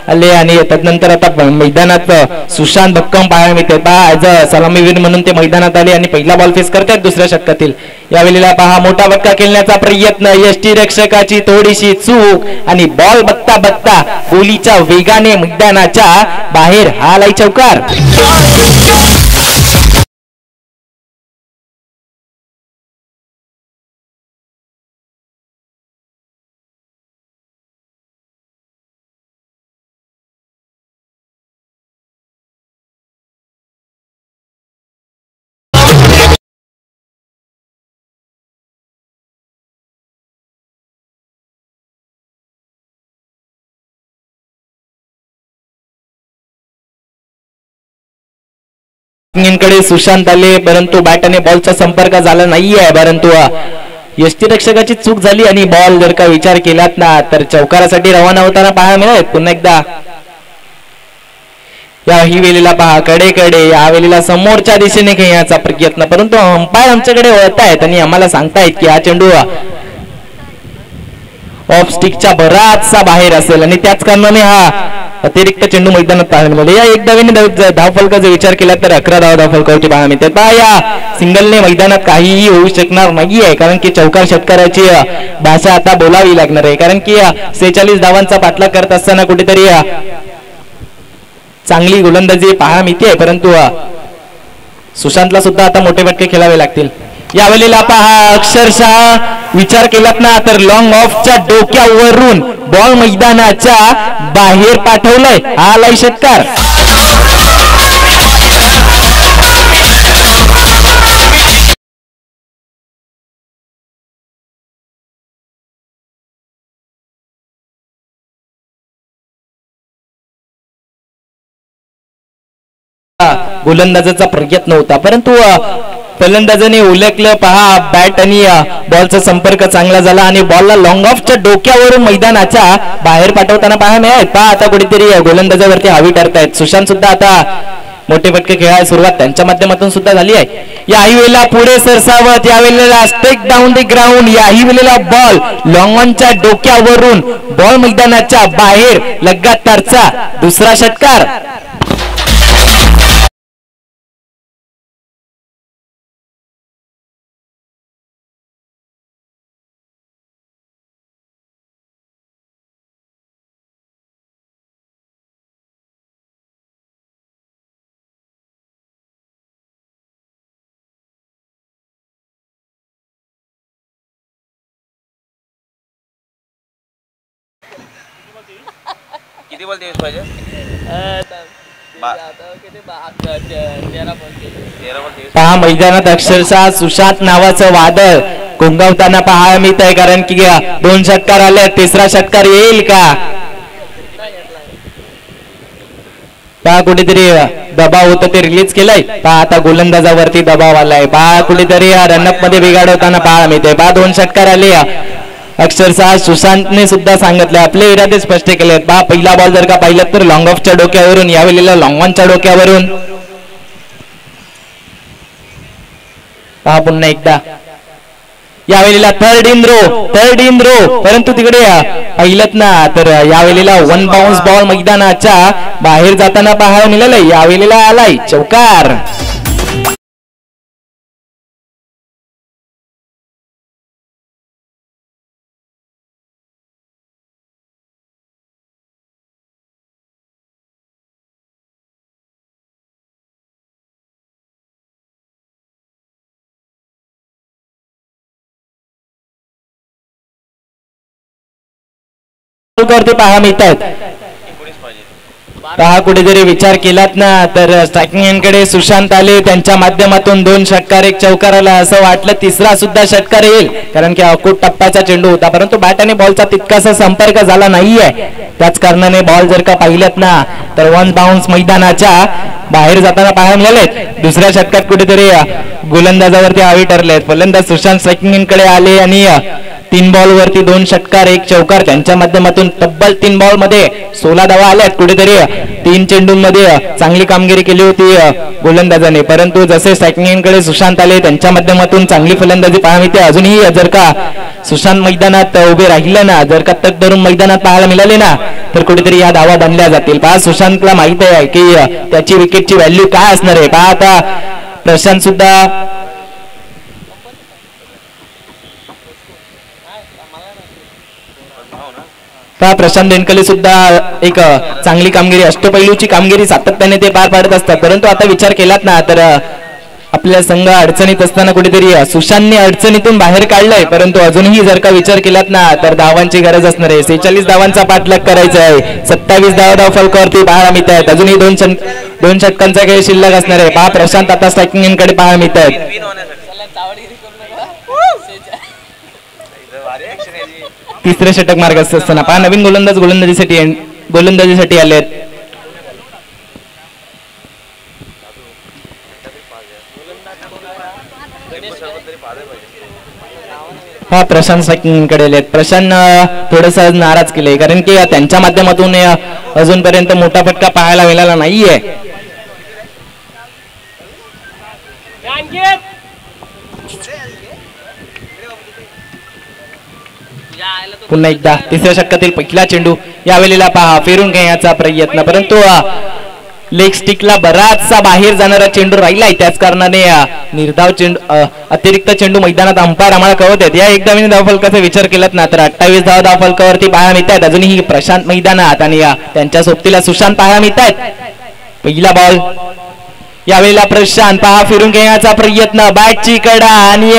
आले आणि त्यानंतर आता मैदानात सुशांत भक्कम पाहायला मिळते. पहा ऍज अ सलामीवीर म्हणून ते मैदानात आले आणि पहिला बॉल फेस करतात दुसऱ्या षटकातील. यावेळेला पहा मोठा फटका खेळण्याचा प्रयत्न, यष्टी रक्षकाची थोडीशी चूक आणि बॉल बघता बघता गोलीच्या वेगाने मैदानाच्या बाहेर हा लाई चौकार. कडे सुशांत आले, परंतु बॅटने बॉलचा संपर्क झाला नाहीये. परंतु यष्टीरक्षकाची चूक झाली आणि बॉल जर का विचार केलात ना तर चौकारासाठी रवाना होताना पाहायला मिळेल. पुन्हा एकदा याही वेळेला पहा कडे या वेळेला समोरच्या दिशेने खेळण्याचा प्रयत्न, परंतु अंपायर आमच्याकडे वळतायत आणि आम्हाला सांगतायत की हा चेंडू ऑफ स्टिकच्या बराचसा बाहेर असेल आणि त्याच कारणाने हा अतिरिक्त चेंडू मैदानात पाहायला मिळाले. या 1 धावेने धावफलकाचा विचार केला तर 11 धावफलकावरती पाहायला मिळते. पहा या सिंगलने मैदानात काहीही होऊ शकणार नाहीये, कारण की चौकार षटकाराची भाषा आता बोलावी लागणार आहे. कारण की 46 धावांचा पाठलाग करत असताना कुठेतरी चांगली गोलंदाजी पाहायला मिळते, परंतु सुशांतला सुद्धा आता मोठे फटके खेळावे लागतील. यावेळेला पहा अक्षरशः विचार केलात ना तर लॉंग ऑफच्या डोक्यावरून बॉल मैदानाच्या बाहेर पाठवलंय. हा आलाय षटकार. गोलंदाजाचा प्रयत्न होता परंतु फलंदाजाने उलटलं. पहा बॅट आणि बॉलचा संपर्क चांगला झाला आणि बॉलला लॉंग ऑफच्या डोक्यावरून मैदानाच्या बाहेर पाठवताना पहा मिळाले. पहा आता कुठेतरी गोलंदाजावरती हावी ठरतायत. सुशांत सुद्धा आता मोठे फटके खेळायला सुरुवात त्यांच्या माध्यमातून सुद्धा झाली आहे. याही वेळेला पुढे सरसावत, यावेळेला स्टेक डाऊन द ग्राउंड. याही वेळेला बॉल लॉंग ऑनच्या डोक्यावरून बॉल मैदानाच्या बाहेर. लगातारचा दुसरा षटकार. किती बॉल दिवस पाहिजे? पहा मैदानात अक्षरशः सुशांत नावाचं वादळ घोंगावताना पाहायला मिळत आहे. कारण की 2 षटकार आले. तिसरा षटकार येईल का? पहा कुठेतरी दबाव होता ते रिलीज केलाय. पहा आता गोलंदाजावरती दबाव आलाय. पहा कुठेतरी रनअप मध्ये बिघाड होताना पाहायला मिळते. पहा 2 षटकार आले. अक्षरशः सुशांतने सुद्धा सांगितलं, आपले इरादे स्पष्ट केले. पहा पहिला बॉल जर का पाहिलं तर लॉंग ऑफच्या डोक्यावरून, यावेळेला लॉंग ऑनच्या डोक्यावरून. पहा पुन्हा एकदा यावेळेला थर्ड इन रो परंतु तिकडे पाहिलं ना तर यावेळेला 1 बाउन्स बॉल मैदानाच्या बाहेर जाताना पाहायला मिळालंय. यावेळेला आलाय चौकार. करते पहा मिळतात. पहा कुठेतरी विचार केलात ना तर स्ट्रायकिंग कडे सुशांत आले. त्यांच्या माध्यमातून 2 षटकार 1 चौकार आला. असं वाटलं तिसरा सुद्धा षटकार येईल कारण की अकूट टप्प्याचा चेंडू होता परंतु बॅट आणि बॉलचा तितकासा संपर्क झाला नाहीये. त्याच कारणाने बॉल जर का पाहिलं ना तर 1 बाउन्स मैदानाच्या बाहेर जाताना पाहायला मिळाले. दुसऱ्या षटकात कुठेतरी गोलंदाजावरती हावी ठरले. फलंदाज सुशांत स्ट्रायकिंग कडे आले आणि 3 बॉल वरती 2 षटकार 1 चौकार. त्यांच्या माध्यमातून तब्बल 3 बॉल मध्ये 16 धावा आल्यात. कुठेतरी 3 चेंडूंमध्ये चांगली कामगिरी केली होती गोलंदाजाने परंतु जसे स्ट्रायकिंग कडे सुशांत आले त्यांच्या माध्यमातून चांगली फलंदाजी पाहायला मिळते. अजूनही जर का सुशांत मैदानात उभे राहिले ना, जर का तक धरून मैदानात पाहायला मिळाले ना तर कुठेतरी या धावा बनल्या जातील. पहा सुशांतला माहित आहे की त्याची विकेटची व्हॅल्यू काय असणार आहे. पहा आता प्रशांत सुद्धा प्रशांत देणकले सुद्धा एक चांगली कामगिरी, अष्टपैलूची कामगिरी सातत्याने ते पार पाडत असतात परंतु आता विचार केलात ना तर आपल्या संघ अडचणीत असताना कुठेतरी सुशांतने अडचणीतून बाहेर काढलंय परंतु अजूनही जर का विचार केलात ना तर धावांची गरज असणार आहे. 46 धावांचा पाठलाग करायचा आहे. 27 धाव फलकावरती पाहायला मिळत आहेत. अजूनही 2 षटकांचा खेळ शिल्लक असणार आहे. पहा प्रशांत आता स्ट्रायकिंग कडे पाहायला मिळत आहेत. तिसरे षटक मार्ग असताना पहा नवीन गोलंदाज गोलंदाजीसाठी आलेत. हा प्रशांत स्ट्रायकिंगकडे आलेत. प्रशांत थोडस नाराज केले कारण की त्यांच्या माध्यमातून अजूनपर्यंत मोठा फटका पाहायला मिळाला नाहीये. पुन्हा एकदा तिसऱ्या षटकातील पहिला चेंडू. यावेळेला पहा फिरून घेण्याचा प्रयत्न परंतु लेग स्टिकला बराचसा बाहेर जाणारा चेंडू राहिलाय. त्याच कारणाने निर्धाव चेंडू अतिरिक्त चेंडू मैदानात अंपायर आम्हाला कळवत आहेत. या एकदा धावफलकाचा विचार केलात ना तर 28 धावफलकावरती पाहायला मिळत आहेत. अजूनही प्रशांत मैदानात आणि त्यांच्या सोबतीला सुशांत पाहायला मिळत आहेत. पहिला बॉल. यावेळेला प्रशांत पहा फिरून घेण्याचा प्रयत्न, बॅटची कडा आणि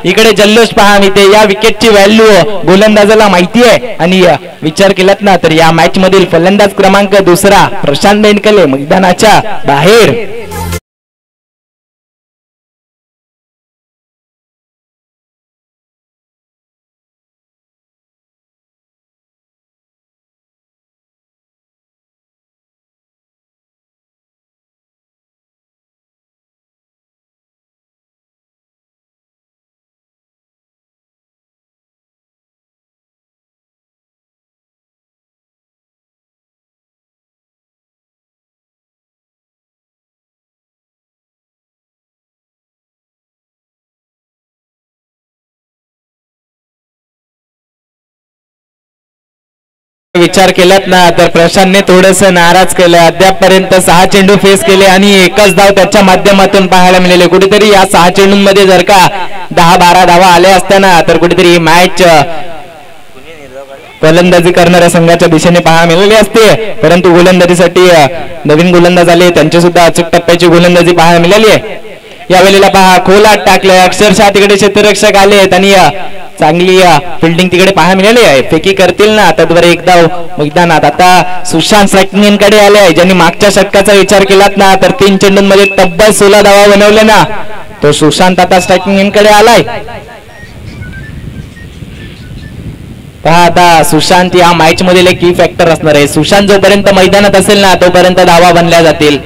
इकडे जल्लोष पहा मिळते. या विकेटची व्हॅल्यू गोलंदाजाला माहिती आहे आणि विचार केलात ना तर या मॅच मधील फलंदाज क्रमांक 2 प्रशांत बेंडकले मैदानाच्या बाहेर. विचार केलात ना तर प्रशांतने थोडस नाराज केलं. अद्यापपर्यंत 6 चेंडू फेस केले आणि एकच धाव त्याच्या माध्यमातून पाहायला मिळाले. कुठेतरी या 6 चेंडूंमध्ये जर का 10-12 धावा आल्या असताना तर कुठेतरी ही मॅच फलंदाजी करणाऱ्या संघाच्या दिशेने पाहायला मिळाली असते. परंतु गोलंदाजीसाठी नवीन गोलंदाज आले, त्यांची सुद्धा अचूक टप्प्याची गोलंदाजी पाहायला मिळाली आहे. यावेळेला पहा खोलात टाकलंय, अक्षरशः तिकडे क्षेत्ररक्षक आलेत आणि चांगली फिल्डिंग तिकडे पाहायला मिळाली आहे. फेकी करतील ना तद्वर एकदा मैदानात. आता सुशांत कडे आले आहे, ज्यांनी मागच्या षटकाचा विचार केलात ना तर 3 चेंडूंमध्ये तब्बल 16 धावा बनवल्या ना. तो सुशांत आता स्ट्रायकिंग कडे आलाय. पहा आता सुशांत या मॅच मधील एक की फॅक्टर असणार आहे. सुशांत जोपर्यंत मैदानात असेल ना तोपर्यंत धावा बनल्या जातील.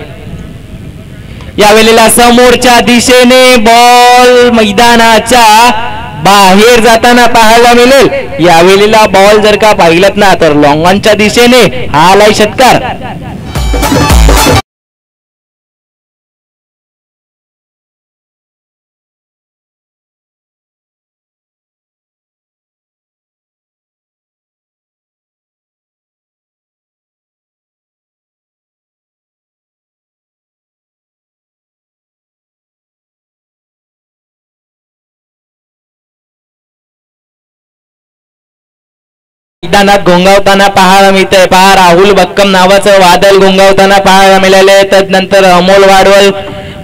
यावेळेला समोरच्या दिशेने बॉल मैदानाच्या बाहेर जाताना पाहायला मिळेल. यावेळेला बॉल जर का पाहिलत ना तर लॉंग ऑनच्या दिशेने हा आलाय षटकार. मैदानात घोंगावताना पाहायला मिळतंय. पहा राहुल बक्कम नावाचं वादळ घोंगावताना पाहायला मिळाले. त्यानंतर अमोल वाडवल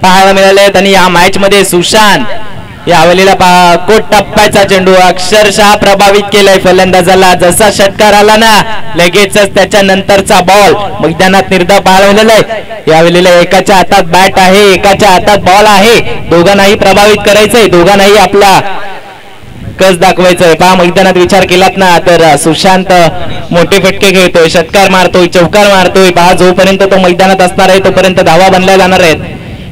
पाहायला मिळाले आणि या मॅच मध्ये सुशांत यावेळेला पहा कोट टप्प्याचा चेंडू अक्षरशः प्रभावित केलाय फलंदाजाला. जसा षटकार आला ना लगेचच त्याच्या नंतरचा बॉल मैदानात निर्धाव पाहायला मिळाला आहे. यावेळेला एकाच्या हातात बॅट आहे, एकाच्या हातात बॉल आहे. दोघांनाही प्रभावित करायचंय, दोघांनाही आपला कस दाखवायचंय. पहा मैदानात विचार केलात ना तर सुशांत मोठे फटके खेळतोय, षटकार मारतोय, चौकार मारतोय. पहा जोपर्यंत तो मैदानात असणार आहे तोपर्यंत धावा बनल्या जाणार आहेत.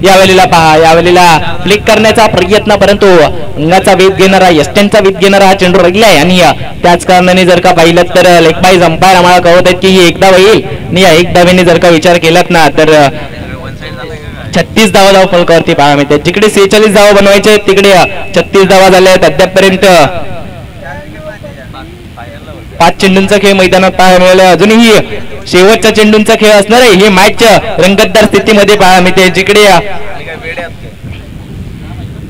यावेळेला पहा यावेळेला फ्लिक करण्याचा प्रयत्न, परंतु अंगाचा वेध घेणारा यष्टेंचा वेध घेणारा हा चेंडू राहिलाय आणि त्याच कारणाने जर का पाहिलं तर लेग बाईज अंपायर आम्हाला कळवत आहेत की ही एक धाव येईल आणि या एक धावेने जर का विचार केलात ना तर 36 धावा फलकावरती पाहायला मिळते. जिकडे 46 धावा बनवायचे तिकडे 36 धावा झाल्या आहेत. अद्यापपर्यंत 5 चेंडूंचा खेळ मैदानात पाहायला मिळाला. अजूनही शेवटचा चेंडूंचा खेळ असणार आहे. ही मॅच रंगतदार स्थितीमध्ये पाहायला मिळते. जिकडे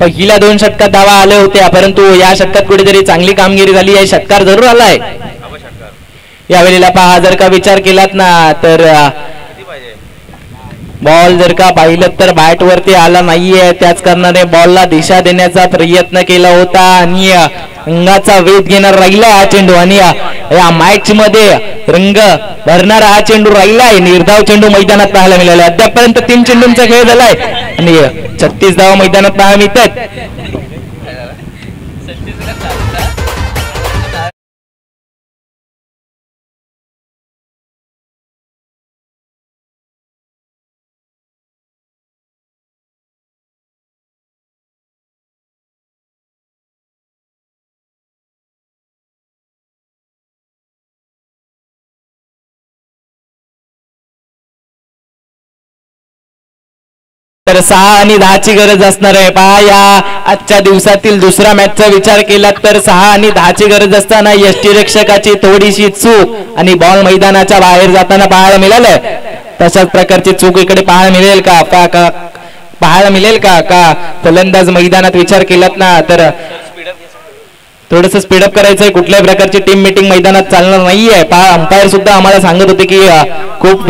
पहिल्या 2 षटकात धावा आल्या होत्या परंतु या षटकात कुठेतरी चांगली कामगिरी झाली आहे. षटकार जरूर आलाय. यावेळेला पहा जर का विचार केलात ना तर बॉल जर का पाहिलं तर बॅट वरती आला नाहीये. त्याच कारणाने बॉलला दिशा देण्याचा प्रयत्न केला होता आणि अंगाचा वेध घेणार राहिला हा चेंडू आणि या मॅच मध्ये रंग भरणारा हा चेंडू राहिलाय. निर्धाव चेंडू मैदानात पाहायला मिळाला. अद्यापर्यंत 3 चेंडूंचा खेळ झालाय आणि 36 धावा मैदानात पाहायला मिळतात. तर 6 आणि 10 ची गरज असणार आहे. पहा या आजच्या दिवसातील दुसऱ्या मॅचचा विचार केला तर 6 आणि 10 ची गरज असताना यष्टीरक्षकाची थोडीशी चूक आणि बॉल मैदानाच्या बाहेर जाताना पाहायला मिळालं. तशाच प्रकारची चूक इकडे पाहायला मिळेल का पाहायला मिळेल का फलंदाज मैदानात विचार केलात ना तर थोडस स्पीडअप करायचंय. कुठल्याही प्रकारची टीम मीटिंग मैदानात चालणार नाहीये. पहा अंपायर सुद्धा आम्हाला सांगत होते की खूप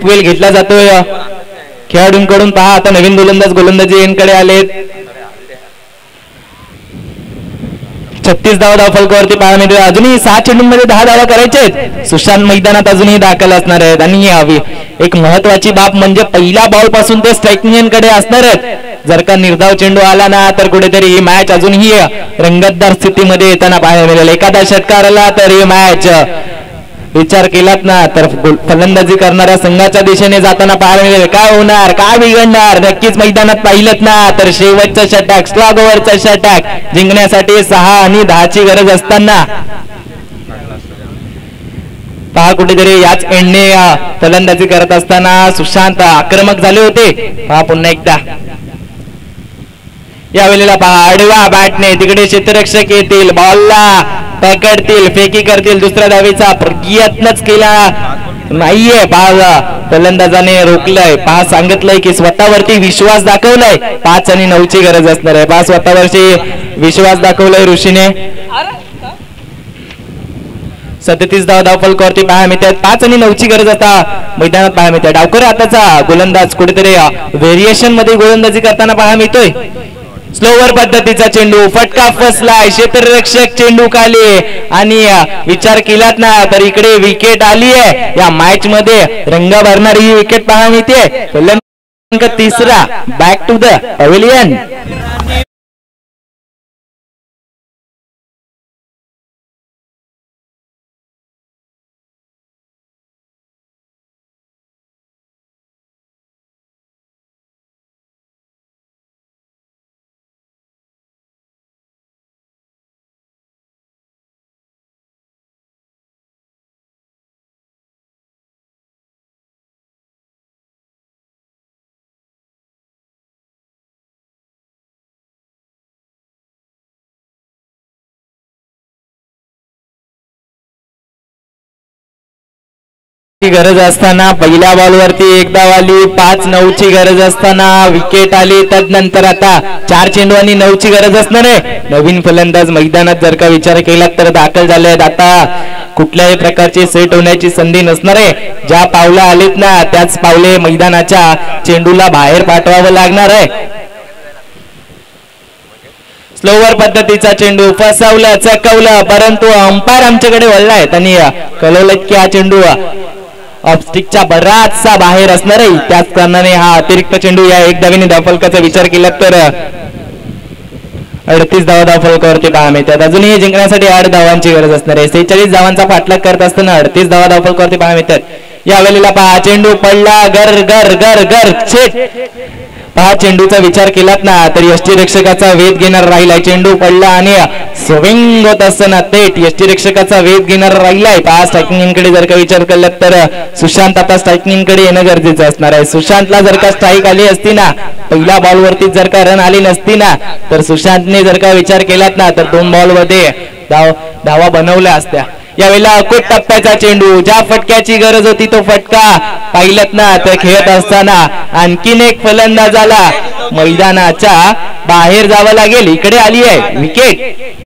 वेळ घेतला जातोय खेळाडूंकडून. पहा आता नवीन गोलंदाजी यांकडे आलेत. 36 धावा धावफलकावरती पाहायला मिळते. अजूनही 6 चेंडूंमध्ये 10 धावा करायचे आहेत. सुशांत मैदानात अजूनही दाखल असणार आहेत. आणि यावी एक महत्वाची बाब म्हणजे पहिल्या बॉल पासून ते स्ट्रायकिंग कडे असणार आहेत. जर का निर्धाव चेंडू आला ना तर कुठेतरी ही मॅच अजूनही रंगतदार स्थितीमध्ये येताना पाहायला मिळेल. एखादा षटकार आला तर ही मॅच विचार केलात ना तर फलंदाजी करणाऱ्या संघाच्या दिशेने जाताना पाहायला मिळेल. काय होणार, काय बिघडणार, नक्कीच मैदानात पाहिलं ना तर शेवटचं षटक, स्लॉग ओव्हरचं षटक जिंकण्यासाठी 6 आणि 10 ची गरज असताना पहा कुठेतरी याच एंडने फलंदाजी करत असताना सुशांत आक्रमक झाले होते. पहा पुन्हा एकदा यावेळेला पहा आडवा बॅटने तिकडे क्षेत्ररक्षक येतील, बॉलला पकडतील, फेकी करतील. दुसऱ्या धावेचा प्रयत्नच केला नाहीये. पहा फलंदाजाने रोखलंय. पहा सांगितलंय की स्वतःवरती विश्वास दाखवलाय. 5 आणि 9 ची गरज असणार आहे. पहा स्वतःवरती विश्वास दाखवलाय ऋषीने. 37 धावफलकावरती पाहायला मिळतात. 5 आणि 9 ची गरज आता मैदानात पाहायला मिळते. डावकर आताचा गोलंदाज कुठेतरी व्हेरिएशन मध्ये गोलंदाजी करताना पाहायला मिळतोय. स्लोवर पद्धतीचा चेंडू, फटका फसलाय, क्षेत्ररक्षक चेंडू खाली आणि विचार केलात ना तर इकडे विकेट आली आहे. या मॅच मध्ये रंग भरणारी ही विकेट पाहायला मिळते. फलंदाज तिसरा, बॅक टू द पवेलियन. गरज असताना पहिल्या बॉलवरती एकदा आली. 5-9 ची गरज असताना विकेट आली. तदनंतर आता 4 चेंडू आणि 9 ची गरज असणार आहे. नवीन फलंदाज मैदानात जर का विचार केला तर दाखल झाले आहेत. आता कुठल्याही प्रकारची सेट होण्याची संधी नसणार आहे. ज्या पावलं आलीत ना त्याच पावले मैदानाच्या चेंडूला बाहेर पाठवावं लागणार आहे. स्लोवर पद्धतीचा चेंडू, फसवलं, चकवलं, परंतु अंपायर आमच्याकडे वळलाय. त्यांनी कळवलं की हा चेंडू ऑफस्टिकच्या बराचसा बाहेर असणार आहे. त्याच कारणाने हा अतिरिक्त चेंडू या एक धावेने धावफलकाचा विचार केला तर 38 धावफलकावरती पाहायला मिळतात. अजूनही जिंकण्यासाठी 8 धावांची गरज असणार आहे. 46 धावांचा पाठलाग करत असताना 38 धावफलकावरती पाहायला मिळतात. यावेळेला पहा चेंडू पडला, गर गर गर गर छेट. पहा चेंडूचा विचार केलात ना तर यष्टीरक्षकाचा वेध घेणार राहिलाय. चेंडू पडला आणि स्विंग होत असताना थेट यष्टीरक्षकाचा वेध घेणार राहिलाय. पहा स्ट्रायकिंग कडे जर का विचार केला तर सुशांत आता स्ट्रायकिंग कडे येणं गरजेचं असणार आहे. सुशांतला जर का स्ट्राईक आली असती ना, पहिल्या बॉल वरती जर का रन आली नसती ना तर सुशांतने जर का विचार केलात ना तर 2 बॉल मध्ये धावा बनवल्या असत्या. यावेळेला अकोट टप्प्याचा चेंडू, ज्या फटक्याची गरज होती तो फटका पाहिलत ना तर खेळत असताना आणखीन एक फलंदाजाला मैदानाच्या बाहेर जावं लागेल. इकडे आली आहे विकेट.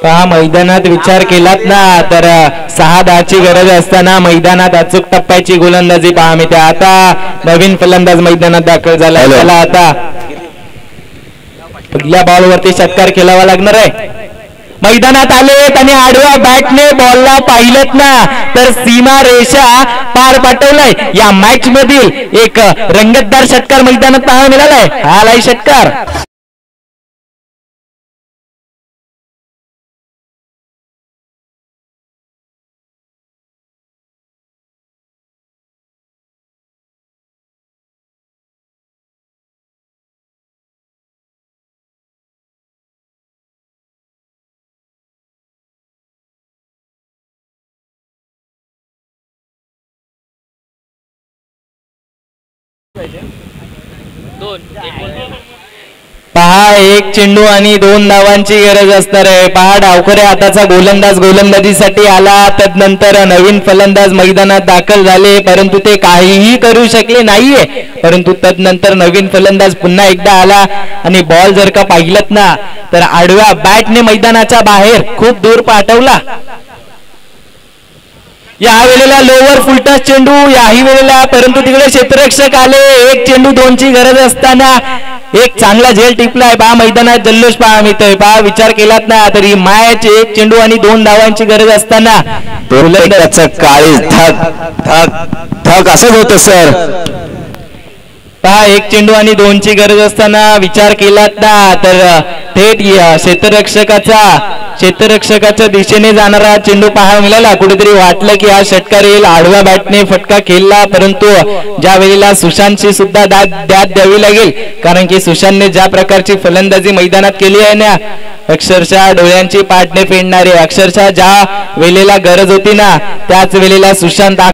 पहा मैदानात विचार केलात ना तर 6-10 ची गरज असताना मैदानात अचूक टप्प्याची गोलंदाजी पहा मिळते. आता नवीन फलंदाज मैदानात दाखल झाला. त्याला आता पहिल्या बॉलवरती षटकार खेळावा लागणार आहे. मैदानात आलेत आणि आडव्या बॅटने बॉलला पाहिलत ना तर सीमा रेषा पार पाठवलाय. या मॅच मधील एक रंगतदार षटकार मैदानात पाहायला मिळालाय. हा आलाय षटकार. पहा एक चेंडू आणि 2 धावांची गरज असणार आहे. पहा डावखरे हाताचा गोलंदाज गोलंदाजीसाठी आला, तदनंतर नवीन फलंदाज मैदानात दाखल झाले परंतु ते काहीही करू शकले नाहीये. परंतु तदनंतर नवीन फलंदाज पुन्हा एकदा आला आणि बॉल जर का पाहिलत ना तर आडव्या बॅटने मैदानाच्या बाहेर खूप दूर पाठवला. या वेळेला लोवर फुलटस चेंडू याही वेळेला, परंतु तिकडे क्षेत्ररक्षक आले. एक चेंडू 2ची गरज असताना एक चांगला झेल टिपलाय. पहा मैदानात जल्लोष पहा मिळतोय. पहा विचार केलात ना तरी मॅच 1 चेंडू आणि 2 धावांची गरज असताना काळी धक धक धक असंच होतं सर. पहा 1 चेंडू आणि 2ची गरज असताना विचार केलात ना तर थेट क्षेत्ररक्षकाच्या दिशेने जाणारा चेंडू पाहायला मिळाला. कुठेतरी वाटलं की हा षटकार येईल, आडव्या बॅटने फटका खेळला, परंतु ज्या वेळेला सुशांतची सुद्धा दाद द्यावी लागेल कारण की सुशांतने ज्या प्रकारची फलंदाजी मैदानात केली आहे ना अक्षरशः डोळ्यांची पाटणे फेडणारे, अक्षरशः ज्या वेळेला गरज होती ना त्याच वेळेला सुशांत